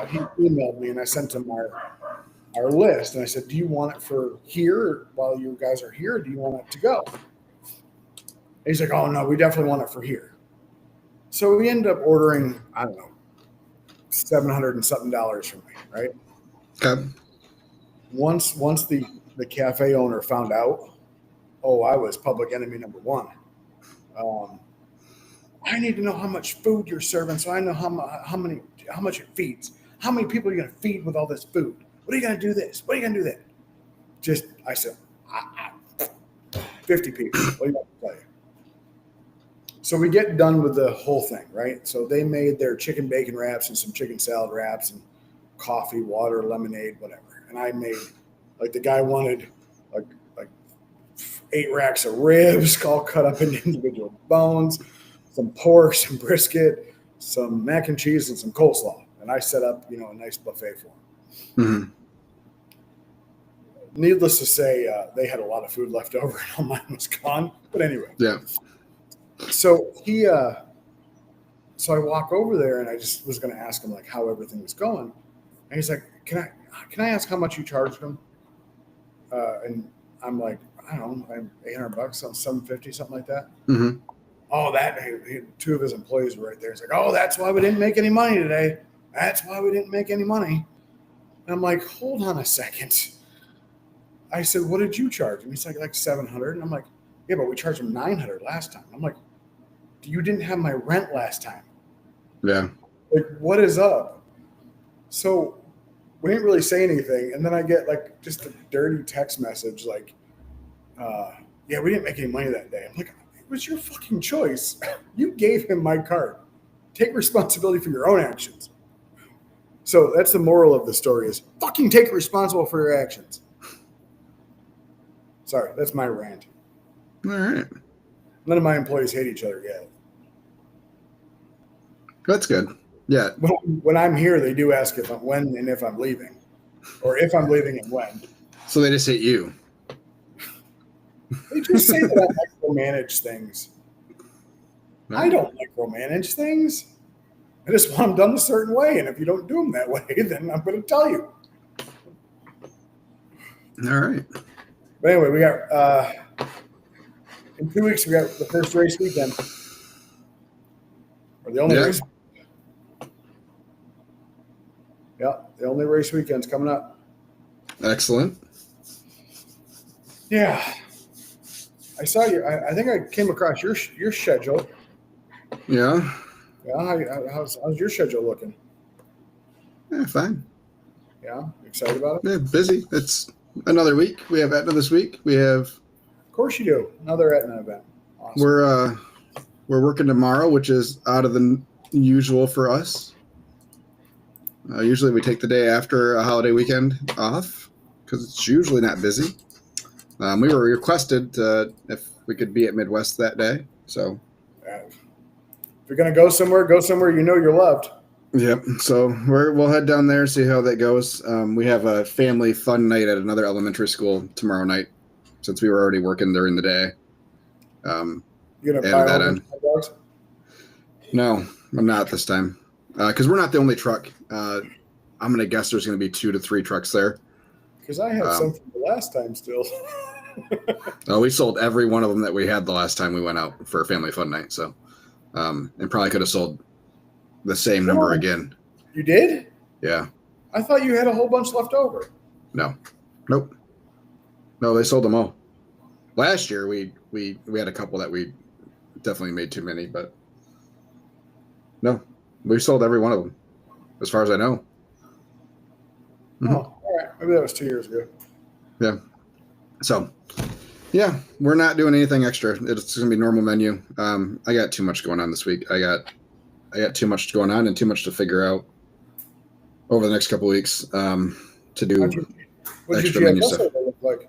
he emailed me, and I sent him our list, and I said, "Do you want it for here while you guys are here, or do you want it to go?" And he's like, "Oh no, we definitely want it for here." So we ended up ordering, I don't know, $700 and something from me, right?
Okay.
Once the cafe owner found out, I was public enemy number 1. I need to know how much food you're serving, so I know how much it feeds. How many people are you going to feed with all this food? What are you going to do this? What are you going to do that? I said, 50 people. What do you want to tell you? So we get done with the whole thing, right? So they made their chicken bacon wraps and some chicken salad wraps and coffee, water, lemonade, whatever. And I made, like, the guy wanted like 8 racks of ribs all cut up into individual bones, some pork, some brisket, some mac and cheese, and some coleslaw. And I set up, a nice buffet for him.
Mm-hmm.
Needless to say, they had a lot of food left over, and all mine was gone. But anyway. Yeah. So so I walk over there, and I just was going to ask him, like, how everything was going. And he's like, can I ask how much you charged him? And I'm like, I don't know, $800, $750, something like that.
Mm-hmm.
Oh, 2 of his employees were right there. He's like, "Oh, that's why we didn't make any money today. That's why we didn't make any money." And I'm like, hold on a second. I said, "What did you charge?" And he's like $700. And I'm like, "Yeah, but we charged him $900 last time." I'm like, "You didn't have my rent last time."
Yeah.
Like, what is up? So we didn't really say anything. And then I get like just a dirty text message like, "Yeah, we didn't make any money that day." I'm like, it was your fucking choice. You gave him my card. Take responsibility for your own actions. So that's the moral of the story is fucking take responsible for your actions. Sorry, that's my rant.
All right.
None of my employees hate each other yet.
That's good. Yeah.
When I'm here, they do ask when and if I'm leaving. Or if I'm leaving and when.
So they just hate you.
They just say that I micromanage things. I don't micromanage things. I just want them done a certain way, and if you don't do them that way, then I'm going to tell you.
All right.
But anyway, we got in 2 weeks we got the first race weekend, or the only race. Yeah, the only race weekend's coming up.
Excellent.
Yeah, I saw you. I think I came across your schedule.
Yeah.
Yeah, how's your schedule looking?
Yeah, fine.
Yeah, excited about it?
Yeah, busy. It's another week. We have Etna this week. We have.
Of course you do. Another Etna event. Awesome.
We're working tomorrow, which is out of the usual for us. Usually we take the day after a holiday weekend off because it's usually not busy. We were requested if we could be at Midwest that day. So
if you're gonna go somewhere you know you're loved.
Yep. So we'll head down there, see how that goes. We have a family fun night at another elementary school tomorrow night, since we were already working during the day.
You gonna buy all those hot dogs?
No, I'm not this time, because we're not the only truck. I'm gonna guess there's gonna be 2 to 3 trucks there.
Because I had some from the last time still.
We sold every one of them that we had the last time we went out for a family fun night. So, and probably could have sold the same number again.
You did?
Yeah.
I thought you had a whole bunch left over.
No. Nope. No, they sold them all. Last year we had a couple that we definitely made too many, but no, we sold every one of them, as far as I know.
Mm-hmm. Oh, all right. Maybe that was 2 years ago.
Yeah. So, yeah, we're not doing anything extra. It's going to be normal menu. I got too much going on this week. I got too much going on and too much to figure out over the next couple of weeks to do extra menu stuff.
Look like?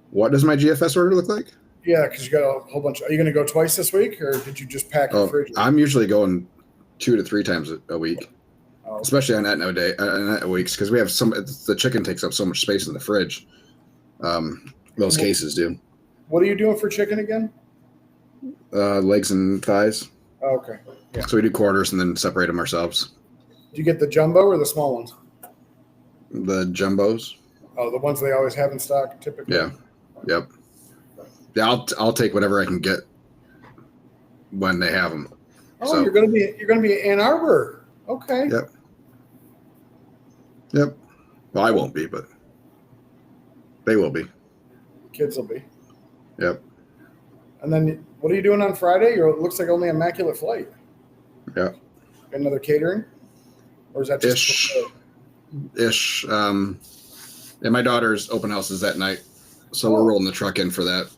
What does my GFS order look like?
Yeah, because you got a whole bunch. Are you going to go twice this week, or did you just pack your fridge?
I'm usually going 2 to 3 times a week, especially on Etna weeks, because we have the chicken takes up so much space in the fridge. Those cases do.
What are you doing for chicken again?
Legs and thighs.
Oh, okay. Yeah.
So we do quarters and then separate them ourselves.
Do you get the jumbo or the small ones?
The jumbos.
Oh, the ones they always have in stock, typically.
Yeah. Yep. Yeah, I'll take whatever I can get when they have them.
Oh, so, you're gonna be in Ann Arbor. Okay.
Yep. Well, I won't be, but they will be.
Kids will be.
Yep.
And then what are you doing on Friday? It looks like only Immaculate Flight.
Yeah.
Another catering? Or is that just
Ish. And my daughter's open house is that night. So we're rolling the truck in for that.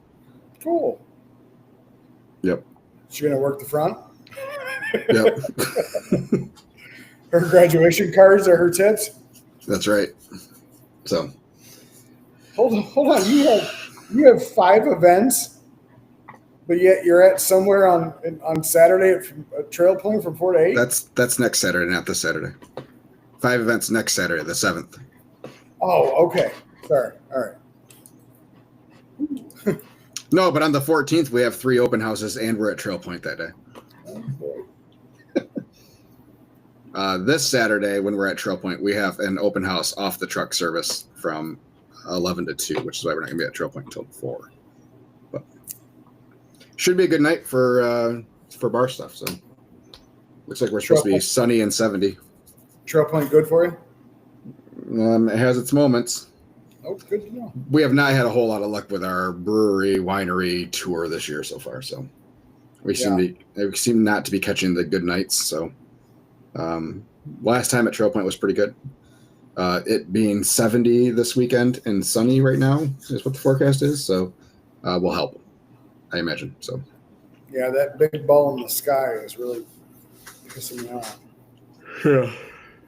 Cool.
Yep.
She's going to work the front?
Yep.
Her graduation cards are her tits?
That's right. So.
Hold on. You have 5 events, but yet you're at somewhere on Saturday at Trail Point from 4 to 8?
That's next Saturday, not this Saturday. 5 events next Saturday, the 7th.
Oh, okay. Sorry. All right.
No, but on the 14th, we have 3 open houses, and we're at Trail Point that day. This Saturday, when we're at Trail Point, we have an open house off the truck service from 11 to 2, which is why we're not going to be at Trail Point until 4. But should be a good night for bar stuff. So looks like we're supposed to be sunny and 70.
Trail Point good for you?
It has its moments.
Oh, good to know.
We have not had a whole lot of luck with our brewery winery tour this year so far. So we seem not to be catching the good nights. So last time at Trail Point was pretty good. It being 70 this weekend and sunny right now is what the forecast is. So will help, I imagine. So
yeah, that big ball in the sky is really pissing me off.
Yeah.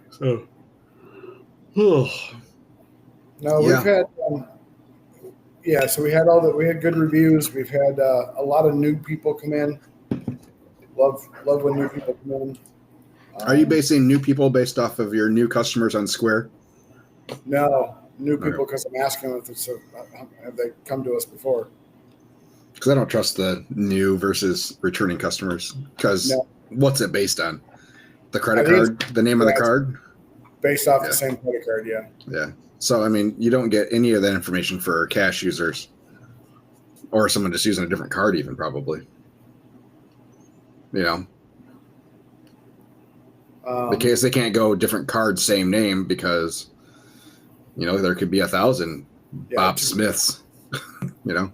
So.
No, we've had, so we had good reviews. We've had a lot of new people come in. Love when new people come in.
Are you basing new people based off of your new customers on Square?
No, new people because I'm asking them if have they come to us before.
Because I don't trust the new versus returning customers. Because
No.
what's it based on? The credit
I think
card, the name of the
yeah,
card.
based off
Yeah.
the same credit card. Yeah.
Yeah. So I mean, you don't get any of that information for cash users, or someone just using a different card, even probably. You know, because they can't go different cards, same name, because you know there could be 1,000
yeah,
Bob Smiths. You know.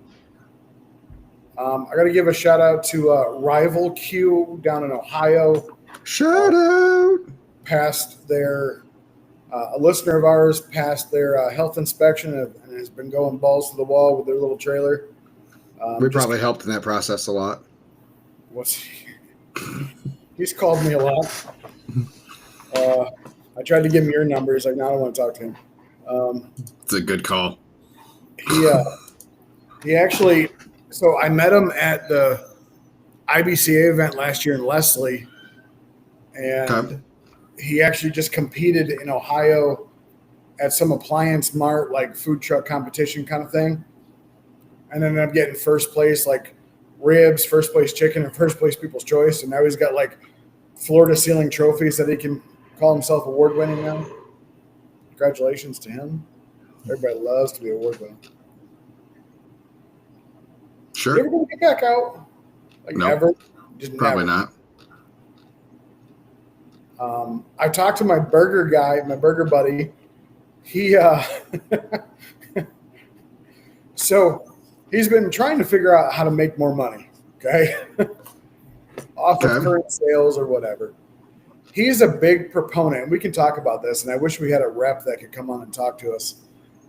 I got to give a shout out to Rival Q down in Ohio.
Shout out.
Passed their a listener of ours passed their health inspection and has been going balls to the wall with their little trailer.
We probably helped in that process a lot.
He's called me a lot. I tried to give him your number. He's like, no, I don't want to talk to him.
It's a good call.
He actually, so I met him at the IBCA event last year in Leslie, and
Okay.
he actually just competed in Ohio at some appliance mart, like food truck competition kind of thing, and ended up getting first place, like ribs, first place chicken, and first place people's choice. And now he's got like floor to ceiling trophies that he can call himself award winning now. Congratulations to him. Everybody loves to be award winning.
Sure.
You ever gonna get back out? Like
No.
ever? Just
Probably
never.
not.
I talked to my burger guy, my burger buddy. He so he's been trying to figure out how to make more money, okay? Off of
Okay.
current sales or whatever. He's a big proponent, and we can talk about this, and I wish we had a rep that could come on and talk to us.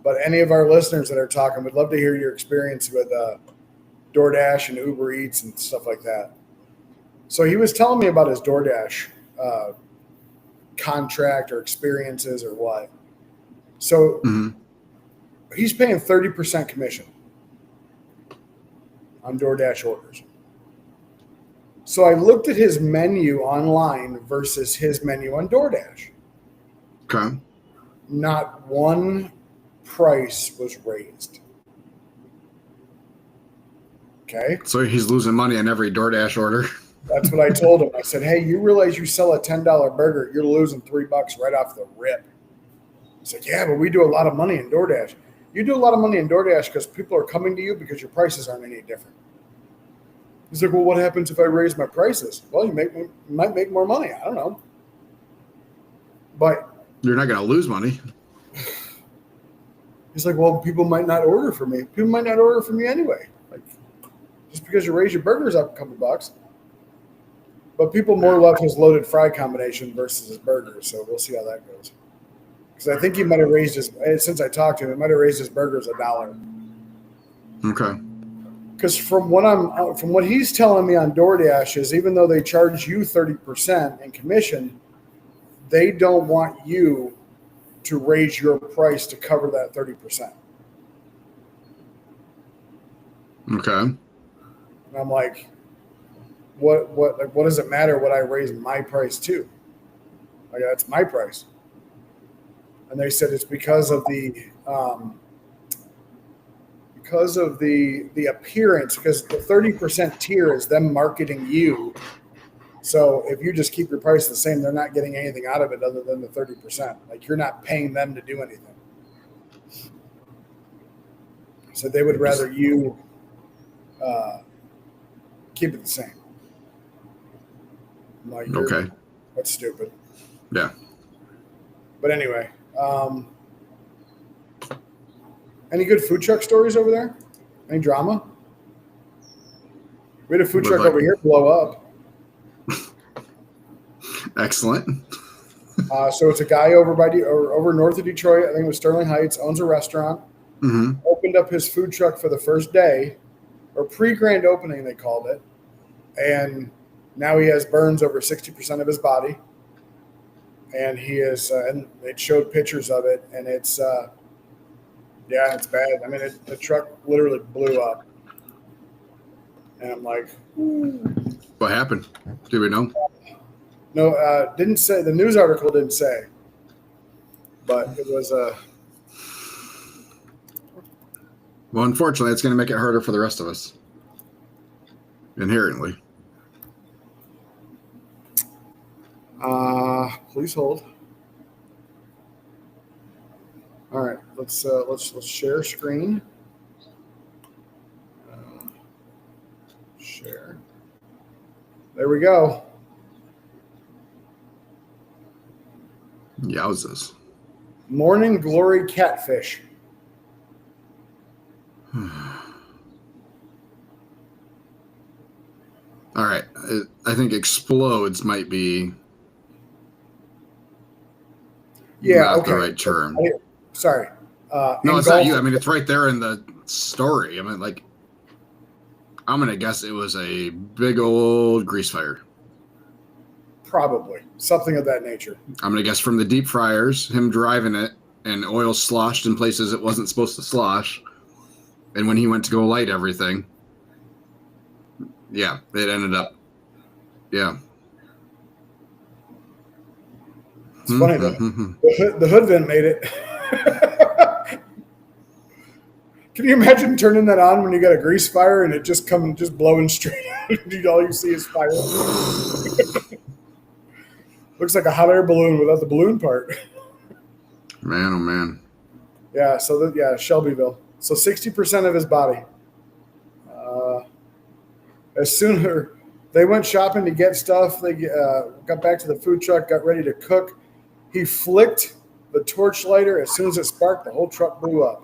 But any of our listeners that are talking, we'd love to hear your experience with DoorDash and Uber Eats and stuff like that. So he was telling me about his DoorDash contract or experiences or what. So
Mhm.
he's paying 30% commission on DoorDash orders. So I looked at his menu online versus his menu on DoorDash.
Okay.
Not one price was raised. Okay.
So he's losing money on every DoorDash order.
That's what I told him. I said, hey, you realize you sell a $10 burger, you're losing $3 right off the rip. He's like, yeah, but we do a lot of money in DoorDash. You do a lot of money in DoorDash because people are coming to you because your prices aren't any different. He's like, well, what happens if I raise my prices? Well, you might make more money. I don't know. But
You're not going to lose money.
he's like, well, people might not order from me. People might not order from you anyway. Like, just because you raise your burgers up a couple bucks. But people more love his loaded fry combination versus his burgers. So we'll see how that goes. Because I think he might have raised his, since I talked to him, he might have raised his burgers $1.
Okay.
Because from what he's telling me on DoorDash is even though they charge you 30% in commission, they don't want you to raise your price to cover that 30%.
Okay.
And I'm like, what does it matter what I raise my price to? Like, that's my price. And they said it's because of the appearance, because the 30% tier is them marketing you. So if you just keep your price the same, they're not getting anything out of it other than the 30%. Like, you're not paying them to do anything. So they would rather you keep it the same. I'm like,
Okay.
That's stupid.
Yeah.
But anyway, any good food truck stories over there? Any drama? We had a food truck over here blow up.
Excellent.
So it's a guy over north of Detroit. I think it was Sterling Heights. Owns a restaurant.
Mm-hmm.
Opened up his food truck for the first day, or pre-grand opening they called it, and now he has burns over 60% of his body. And he is, and it showed pictures of it, and it's, yeah, it's bad. I mean, the truck literally blew up. And I'm like,
What happened? Do we know?
no, didn't say, the news article didn't say, but it was
Well, unfortunately, it's going to make it harder for the rest of us. inherently.
Please hold. All right, let's share screen. Share. There we go.
Yowzas.
Morning Glory catfish.
All right. I think explodes might be not the right term.
Sorry.
No, it's not you. I mean, it's right there in the story. I mean, like, I'm going to guess it was a big old grease fire.
Probably. Something of that nature.
I'm going to guess from the deep fryers, him driving it, and oil sloshed in places it wasn't supposed to slosh. And when he went to go light everything, yeah, it ended up, yeah.
It's funny though. The hood vent made it. Can you imagine turning that on when you got a grease fire and it just blowing straight? All you see is fire. Looks like a hot air balloon without the balloon part.
Man, oh man.
Yeah. So Shelbyville. So 60% of his body. As soon as they went shopping to get stuff, they got back to the food truck, got ready to cook. He flicked the torch lighter. As soon as it sparked, the whole truck blew up.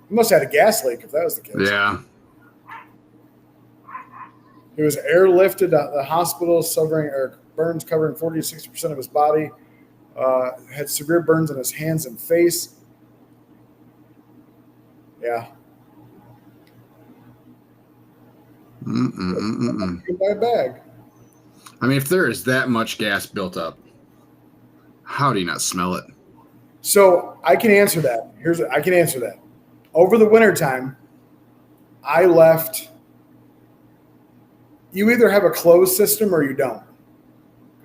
He must have had a gas leak if that was the case.
Yeah.
He was airlifted at the hospital, burns covering 40 to 60% of his body. Had severe burns on his hands and face. Yeah. You can buy a bag.
I mean, if there is that much gas built up, how do you not smell it?
So I can answer that. I can answer that. Over the wintertime, I left. You either have a closed system or you don't.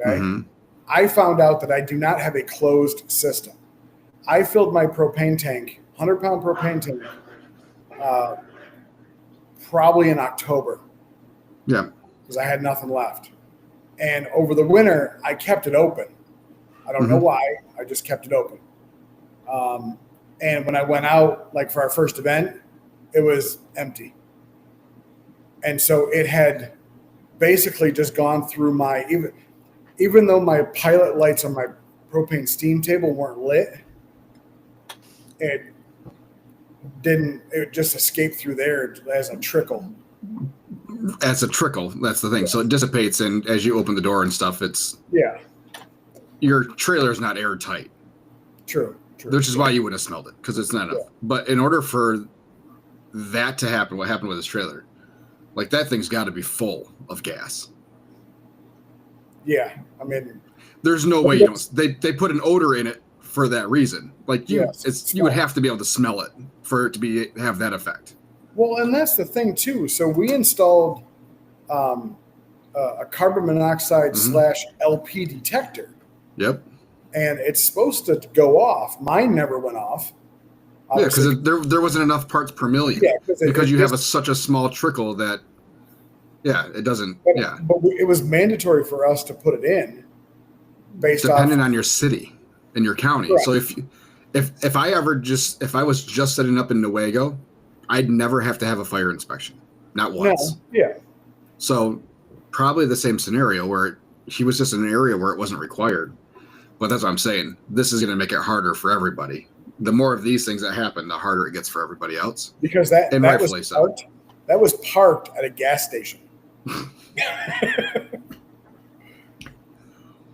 Okay. Mm-hmm. I found out that I do not have a closed system. I filled my propane tank, 100-pound propane tank, probably in October.
Yeah.
Because I had nothing left. And over the winter, I kept it open. I don't know why. I just kept it open. And when I went out, like for our first event, it was empty. And so it had basically just gone through my, even though my pilot lights on my propane steam table weren't lit, it just escaped through there as a trickle.
As a trickle, that's the thing. So it dissipates, and as you open the door and stuff, your trailer is not airtight.
True.
Which is why you would have smelled it, because it's not enough. Yeah. But in order for that to happen, what happened with his trailer, like that thing's got to be full of gas.
Yeah, I mean,
there's no way they put an odor in it for that reason. Like you would have to be able to smell it for it to have that effect.
Well, and that's the thing too. So we installed a carbon monoxide / LP detector.
Yep.
And it's supposed to go off. Mine never went off.
Obviously. Yeah, because there wasn't enough parts per million. Yeah, because you have such a small trickle that, it doesn't.
But it was mandatory for us to put it in,
depending on your city and your county. Correct. So if I was just setting up in Newaygo, I'd never have to have a fire inspection, not once.
No. Yeah.
So probably the same scenario where he was just in an area where it wasn't required. But that's what I'm saying. This is going to make it harder for everybody. The more of these things that happen, the harder it gets for everybody else.
Because that was parked at a gas station.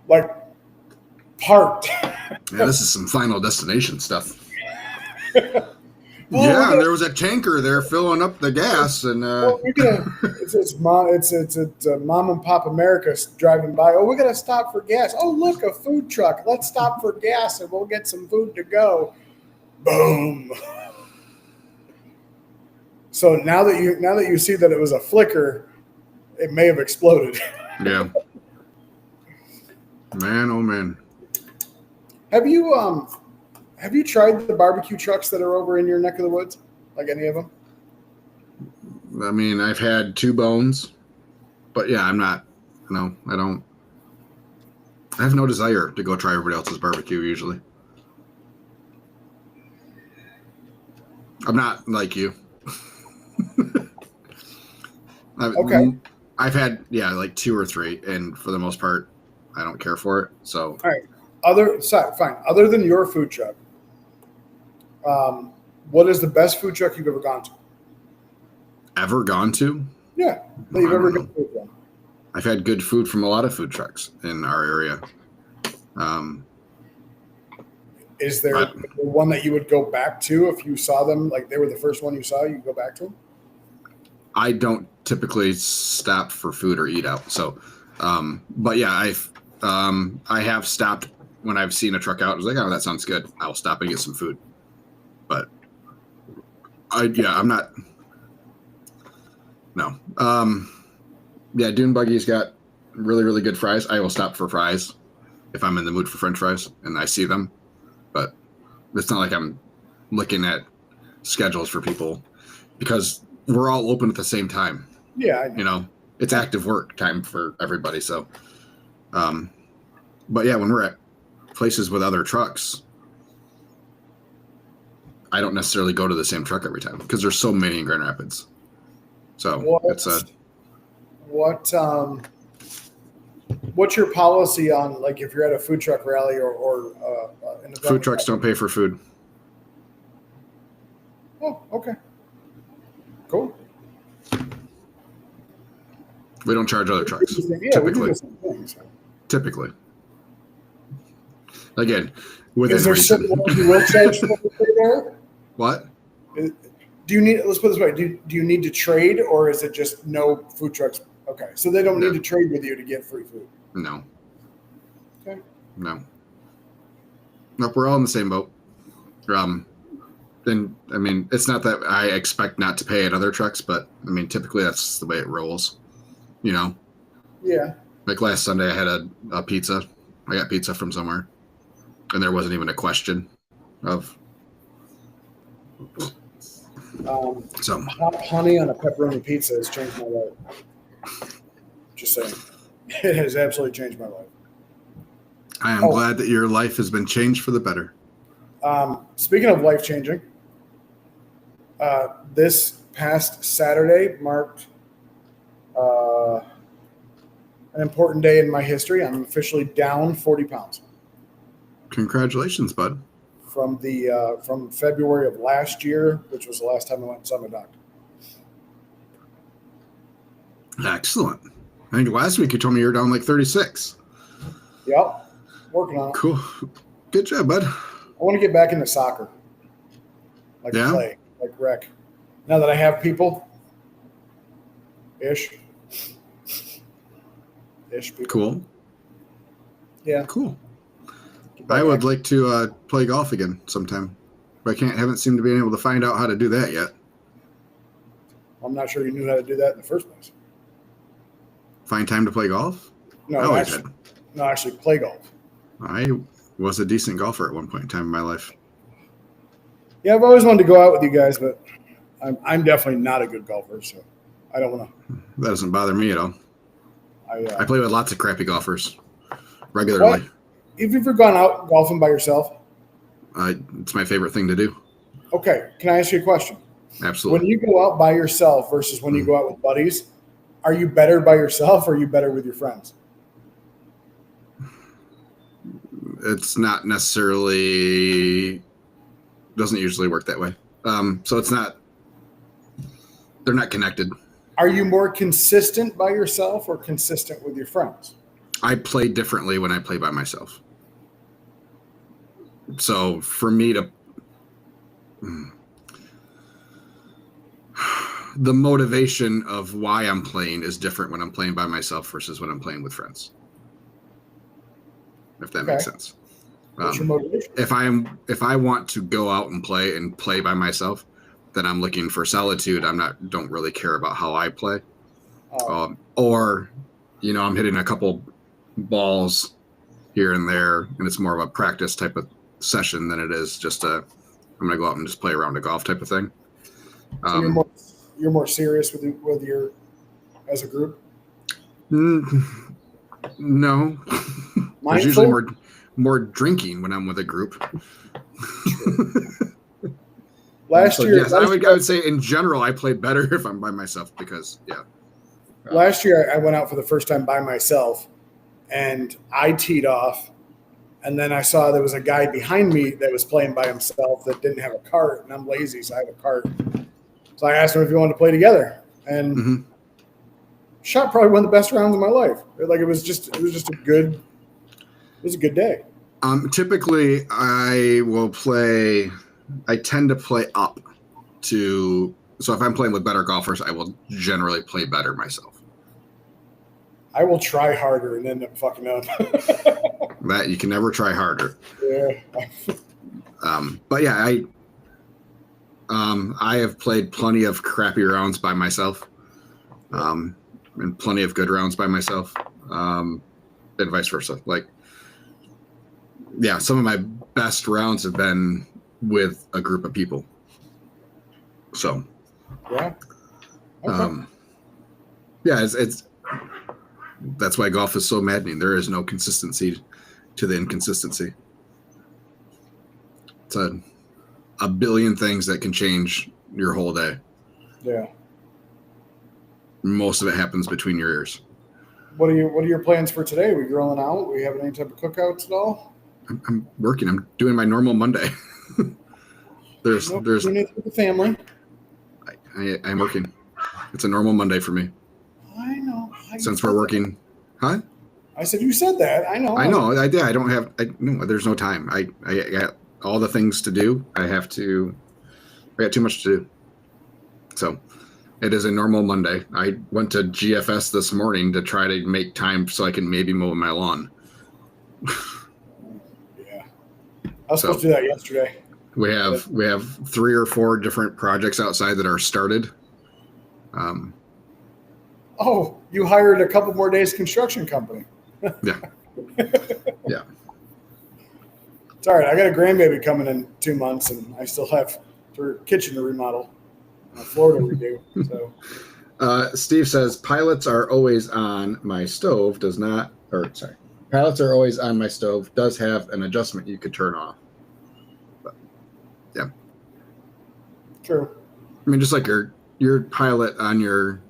Like parked.
Yeah, this is some Final Destination stuff. And there was a tanker there filling up the gas, and
it's Mom and Pop America driving by. Oh, we gotta stop for gas. Oh, look, a food truck. Let's stop for gas, and we'll get some food to go. Boom. So now that you see that it was a flicker, it may have exploded.
Yeah. Man, oh man.
Have you tried the barbecue trucks that are over in your neck of the woods? Like any of them?
I mean, I've had 2 Bones. but yeah, I'm not. No, I don't. I have no desire to go try everybody else's barbecue. Usually, I'm not like you.
Okay.
I've had like 2 or 3, and for the most part, I don't care for it. So
All right. Fine. Other than your food truck, what is the best food truck you've ever gone to?
ever gone to?
Yeah, that you've ever gone to.
I've had good food from a lot of food trucks in our area.
Is there one that you would go back to if you saw them, like they were the first one you saw, you go back to them?
I don't typically stop for food or eat out. So, but yeah, I have stopped when I've seen a truck out. I was like, oh, that sounds good. I'll stop and get some food. But I'm not. No. Yeah, Dune Buggy's got really, really good fries. I will stop for fries if I'm in the mood for French fries and I see them. But it's not like I'm looking at schedules for people because we're all open at the same time.
Yeah, I know.
It's active work time for everybody. So, but yeah, when we're at places with other trucks, I don't necessarily go to the same truck every time because there's so many in Grand Rapids. So
what's your policy on, like, if you're at a food truck rally or an event?
Food trucks don't pay for food.
Oh, okay. Cool.
We don't charge other trucks.
Yeah,
typically.
we do the same thing, so.
Typically. Again, within
Is there
reason.
someone you will charge for what they there?
What?
Do you need? Let's put it this way: do you need to trade, or is it just no food trucks? Okay, so they don't need to trade with you to get free food.
No.
Okay.
No. Nope, we're all in the same boat. And I mean, it's not that I expect not to pay at other trucks, but I mean, typically that's the way it rolls.
Yeah.
Like last Sunday, I had a pizza. I got pizza from somewhere, and there wasn't even a question of.
Honey on a pepperoni pizza has changed my life. Just saying, it has absolutely changed my life.
I am glad that your life has been changed for the better.
Speaking of life changing, this past Saturday marked an important day in my history. I'm officially down 40 pounds.
Congratulations, bud.
From February of last year, which was the last time I went and saw my doctor.
Excellent. I think last week you told me you were down like 36.
Yep, working on it.
Cool. Good job, bud.
I want to get back into soccer, play, like rec. Now that I have people, ish people.
Cool.
Yeah.
Cool. I would like to play golf again sometime, but haven't seemed to be able to find out how to do that yet.
I'm not sure you knew how to do that in the first place.
Find time to play golf?
No, actually play golf.
I was a decent golfer at one point in time in my life.
Yeah, I've always wanted to go out with you guys, but I'm definitely not a good golfer, so I don't want to.
That doesn't bother me at all. I play with lots of crappy golfers regularly.
What? Have you ever gone out golfing by yourself?
It's my favorite thing to do.
Okay, can I ask you a question?
Absolutely.
When you go out by yourself versus when you go out with buddies, are you better by yourself or are you better with your friends?
It's not necessarily, doesn't usually work that way. So it's not, they're not connected.
Are you more consistent by yourself or consistent with your friends?
I play differently when I play by myself. So for me to, the motivation of why I'm playing is different when I'm playing by myself versus when I'm playing with friends. If that makes sense.
What's your motivation?
If I want to go out and play by myself, then I'm looking for solitude. Don't really care about how I play. Or, I'm hitting a couple balls here and there, and it's more of a practice type of session than it is just I'm going to go out and just play around a golf type of thing.
So you're more serious with your as a group?
No. There's usually more drinking when I'm with a group.
Last year,
yes, I would say in general I play better if I'm by myself because
last year I went out for the first time by myself, and I teed off, and then I saw there was a guy behind me that was playing by himself that didn't have a cart, and I'm lazy, so I have a cart. So I asked him if he wanted to play together, and shot probably one of the best rounds of my life. Like it was just a good day.
Typically I tend to play up to, so if I'm playing with better golfers, I will generally play better myself.
I will try harder and end up fucking up.
That you can never try harder.
Yeah.
But yeah, I have played plenty of crappy rounds by myself, and plenty of good rounds by myself, and vice versa. Like, yeah, some of my best rounds have been with a group of people. So,
yeah, okay.
it's that's why golf is so maddening. There is no consistency to the inconsistency. It's a billion things that can change your whole day.
Yeah.
Most of it happens between your ears.
What are your plans for today? Are we grilling out? We having any type of cookouts at all?
I'm working. I'm doing my normal Monday. there's
with the family.
I'm working. It's a normal Monday for me.
I know.
Since we're working, huh?
I said you said that. I know.
I don't have. No, there's no time. I got all the things to do. I got too much to do. So it is a normal Monday. I went to GFS this morning to try to make time so I can maybe mow my lawn.
Yeah. I was supposed to do that yesterday.
We have 3 or 4 different projects outside that are started.
Oh, you hired a couple more days construction company.
Yeah. Yeah.
It's all right. I got a grandbaby coming in 2 months, and I still have her kitchen to remodel. Florida redo. So,
Steve says pilots are always on my stove. Pilots are always on my stove. Does have an adjustment you could turn off. But, yeah.
True.
I mean, just like your pilot on your.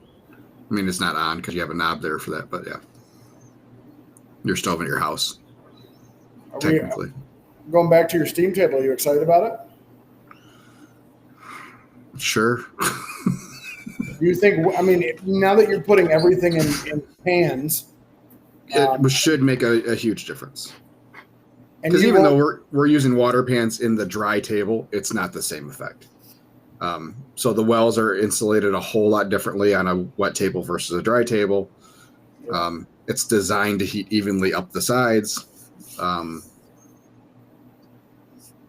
I mean, it's not on because you have a knob there for that, but yeah. Your stove in your house, technically.
Going back to your steam table, are you excited about it?
Sure.
Do you think, I mean, now that you're putting everything in pans.
It should make a huge difference. Because even though we're using water pans in the dry table, it's not the same effect. So the wells are insulated a whole lot differently on a wet table versus a dry table. It's designed to heat evenly up the sides.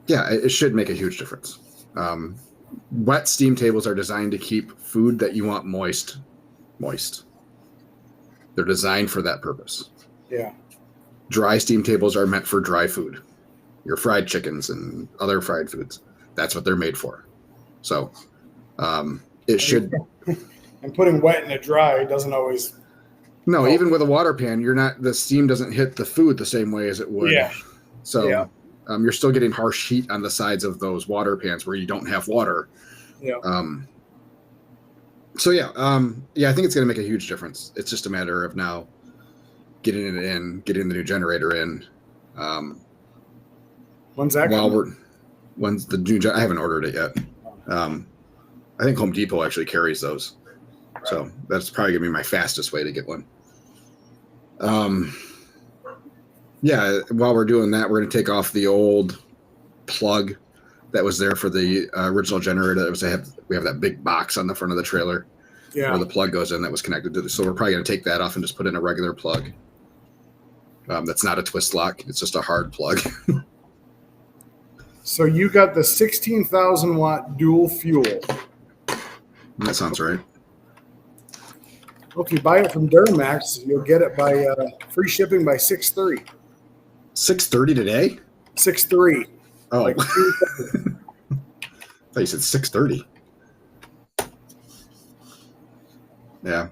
It should make a huge difference. Wet steam tables are designed to keep food that you want moist. They're designed for that purpose.
Yeah.
Dry steam tables are meant for dry food. Your fried chickens and other fried foods. That's what they're made for. So it should.
And putting wet in a dry doesn't always.
No, even with a water pan, the steam doesn't hit the food the same way as it would.
Yeah.
So you're still getting harsh heat on the sides of those water pans where you don't have water.
Yeah.
I think it's going to make a huge difference. It's just a matter of now getting it in, getting the new generator in.
When's that?
When's the new? I haven't ordered it yet. I think Home Depot actually carries those, right. So that's probably gonna be my fastest way to get one. While we're doing that, we're gonna take off the old plug that was there for the original generator. We have that big box on the front of the trailer where the plug goes in that was connected to so we're probably gonna take that off and just put in a regular plug. That's not a twist lock; it's just a hard plug.
So you got the 16,000 watt dual fuel.
That sounds right.
Well, if you buy it from Duramax, you'll get it by free shipping by 6/3.
6:30 today?
6/3.
Oh,
like
I thought you said 6:30. Yeah.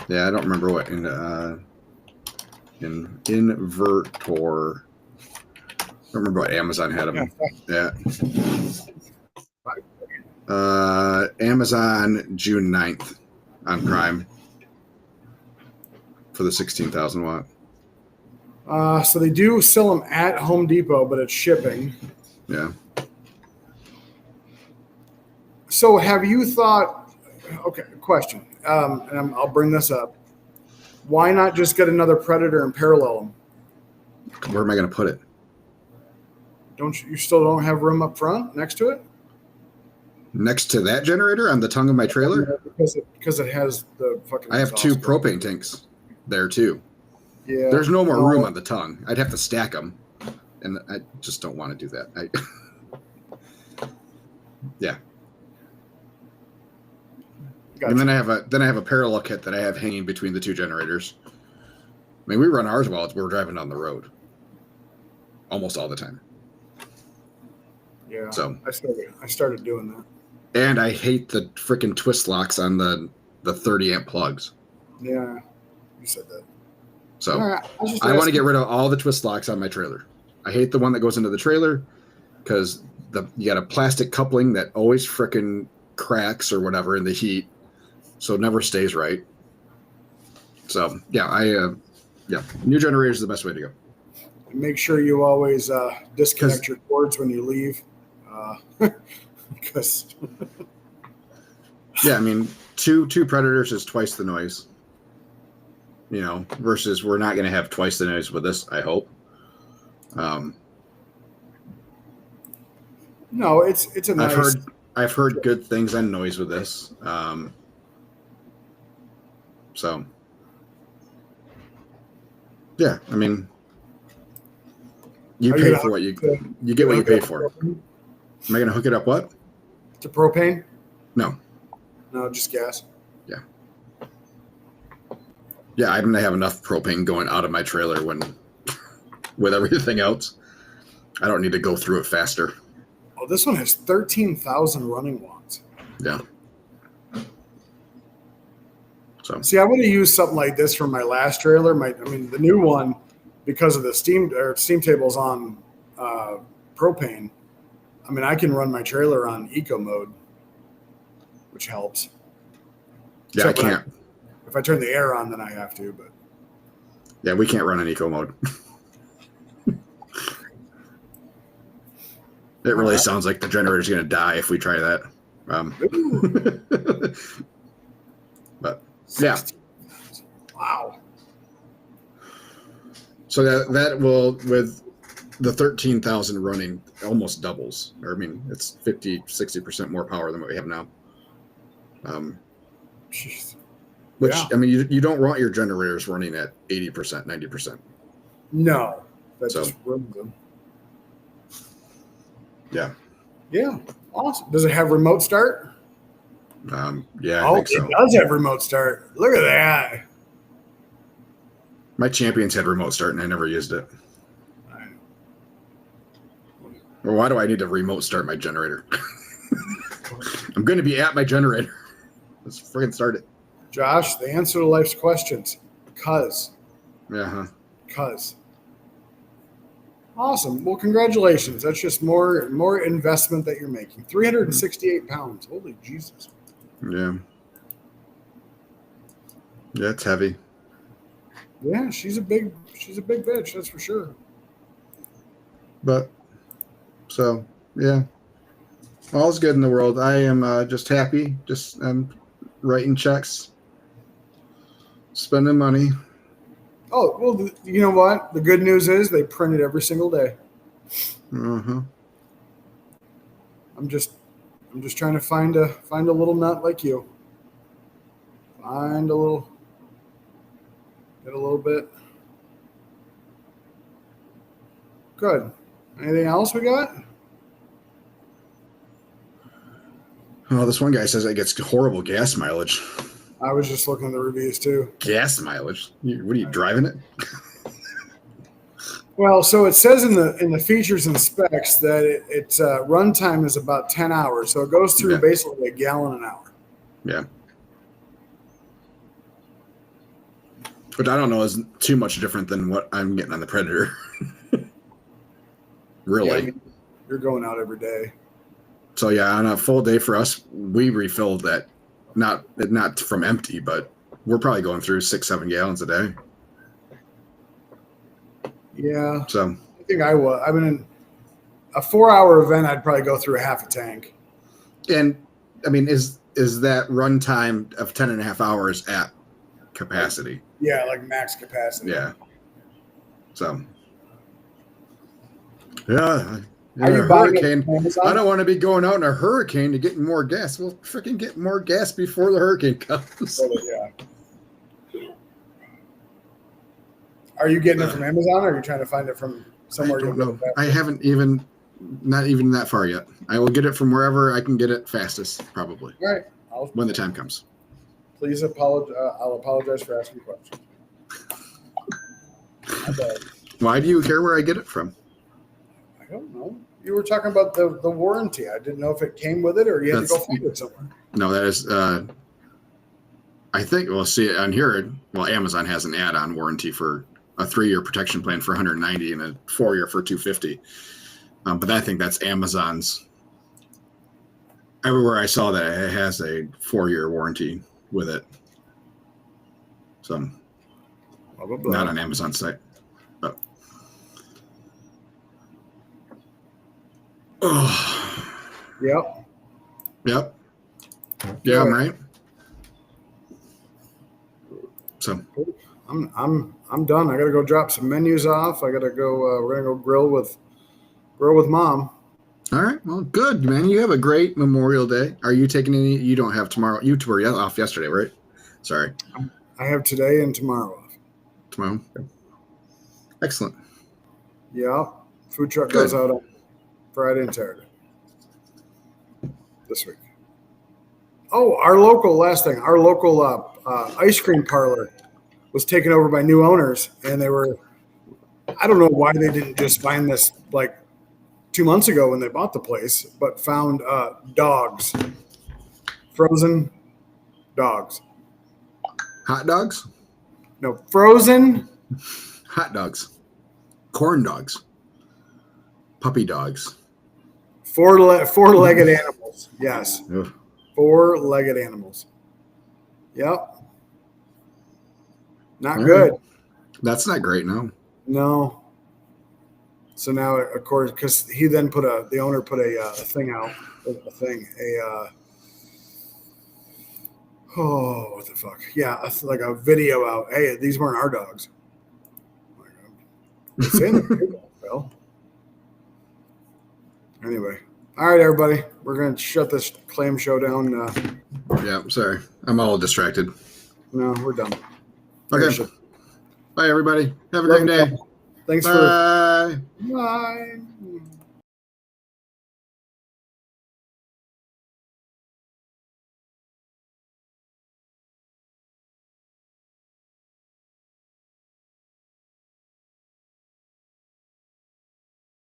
Yeah, I don't remember what in invertor. I don't remember what Amazon had them. Yeah. Amazon June 9th on Prime for the 16,000 watt.
So they do sell them at Home Depot, but it's shipping.
Yeah.
So have you thought, okay, question, and I'll bring this up. Why not just get another Predator and parallel them?
Where am I going to put it?
You still don't have room up front next to it?
Next to that generator on the tongue of my trailer?
Because it has the fucking
I have two
exhaust.
propane tanks there too.
Yeah.
There's no more room on the tongue. I'd have to stack them, and I just don't want to do that. Yeah.
Gotcha.
And then I have a parallel kit that I have hanging between the two generators. I mean, we run ours while we're driving down the road, almost all the time.
Yeah.
So
I started doing that.
And I hate the freaking twist locks on the 30 amp plugs.
Yeah, you said that.
So
All right,
I want to get rid of all the twist locks on my trailer. I hate the one that goes into the trailer because you got a plastic coupling that always freaking cracks or whatever in the heat, so it never stays right. So yeah, new generator is the best way to go.
Make sure you always disconnect your cords when you leave, because
yeah, I mean, two Predators is twice the noise. You know, versus we're not going to have twice the noise with this, I hope.
No, it's a nice.
I've heard good things on noise with this. So yeah, I mean, you pay for what you get what you pay for. Am I going to hook it up what?
To propane?
No,
just gas.
Yeah, I'm gonna have enough propane going out of my trailer with everything else. I don't need to go through it faster.
Oh, this one has 13,000 running watts.
Yeah. So
see, I would have used something like this from my last trailer. The new one, because of the steam tables on propane. I mean, I can run my trailer on eco mode, which helps.
Yeah, I can't.
If I turn the air on, then I have to. But
yeah, we can't run on eco mode. It really sounds like the generator's going to die if we try that. But yeah.
Wow.
So that will, with the 13,000 running, almost doubles. Or I mean, it's 50-60% more power than what we have now.
Jeez.
Which,
yeah.
I mean, you don't want your generators running at 80%, 90%.
No, that just ruins them.
Yeah.
Yeah. Awesome. Does it have remote start?
Yeah, I think so.
It does have remote start. Look at that.
My Champions had remote start, and I never used it. Well, why do I need to remote start my generator? I'm going to be at my generator. Let's freaking start it.
Josh, the answer to life's questions. Because.
Yeah.
Because. Awesome. Well, congratulations. That's just more investment that you're making. 368 pounds. Holy Jesus.
Yeah. Yeah, it's heavy.
Yeah, she's a big bitch, that's for sure.
But so yeah. All's good in the world. I am just happy. Just writing checks. Spending money.
Oh, well, you know what? The good news is they print it every single day.
Uh-huh.
I'm just trying to find a little nut like you. Get a little bit. Good. Anything else we got?
Oh, this one guy says it gets horrible gas mileage.
I was just looking at the reviews too.
Gas mileage? What are you driving it?
Well, so it says in the features and specs that its runtime is about 10 hours. So it goes through basically a gallon an hour.
Yeah. which I don't know is too much different than what I'm getting on the Predator. Really.
Yeah, I mean, you're going out every day.
So yeah, on a full day for us, we refilled that, not from empty, but we're probably going through 6-7 gallons a day.
Yeah,
So
I think I will. I mean, in a 4-hour event, I'd probably go through half a tank.
and I mean, is that run time of 10.5 hours at capacity?
Yeah, like max capacity.
Yeah. So yeah.
Are you
a
buying it
hurricane?
from Amazon?
I don't want to be going out in a hurricane to get more gas. We'll freaking get more gas before the hurricane comes.
Yeah. Are you getting it from Amazon, or are you trying to find it from somewhere?
I don't
you'll
know.
get it
I haven't not even that far yet. I will get it from wherever I can get it fastest, probably,
All right.
when the time comes.
Please apologize. I'll apologize for asking questions. My bad.
Why do you care where I get it from?
I don't know. You were talking about the warranty. I didn't know if it came with it or you had to go
That's-
find it somewhere.
No, that is, I think we'll see it on here. Well, Amazon has an add-on warranty for a 3-year protection plan for $190 and a 4-year for $250. But I think that's Amazon's. Everywhere I saw that, it has a 4-year warranty with it. So
Blah, blah, blah.
not on Amazon's site, but oh,
Yep.
yep, yeah, I'm right. So
I'm done. I gotta go drop some menus off. I gotta go. We're gonna go grill with mom.
all right, well, good, man. You have a great Memorial Day. Are you taking any? You don't have tomorrow. You were off yesterday, right? Sorry,
I have today and tomorrow off.
tomorrow. Excellent.
Yeah. Food truck
Good.
goes out on Friday and Saturday this week. Oh, our local ice cream parlor was taken over by new owners, and they were. I don't know why they didn't just find this like 2 months ago when they bought the place, but found dogs, frozen dogs.
Hot dogs,
No, frozen.
hot dogs, corn dogs, puppy dogs.
Four-legged animals. Yes,
Ugh.
4-legged animals. Yep. Not
All
good.
right. That's not great, no.
No. So now, of course, because he then the owner put a thing out, what the fuck? Yeah, like a video out. Hey, these weren't our dogs. It's in the well. Anyway, all right, everybody, we're gonna shut this clam show down.
Yeah, sorry. I'm all distracted.
No, we're done.
Okay. Bye, everybody. Have a great day.
Thanks
Bye.
for. Bye.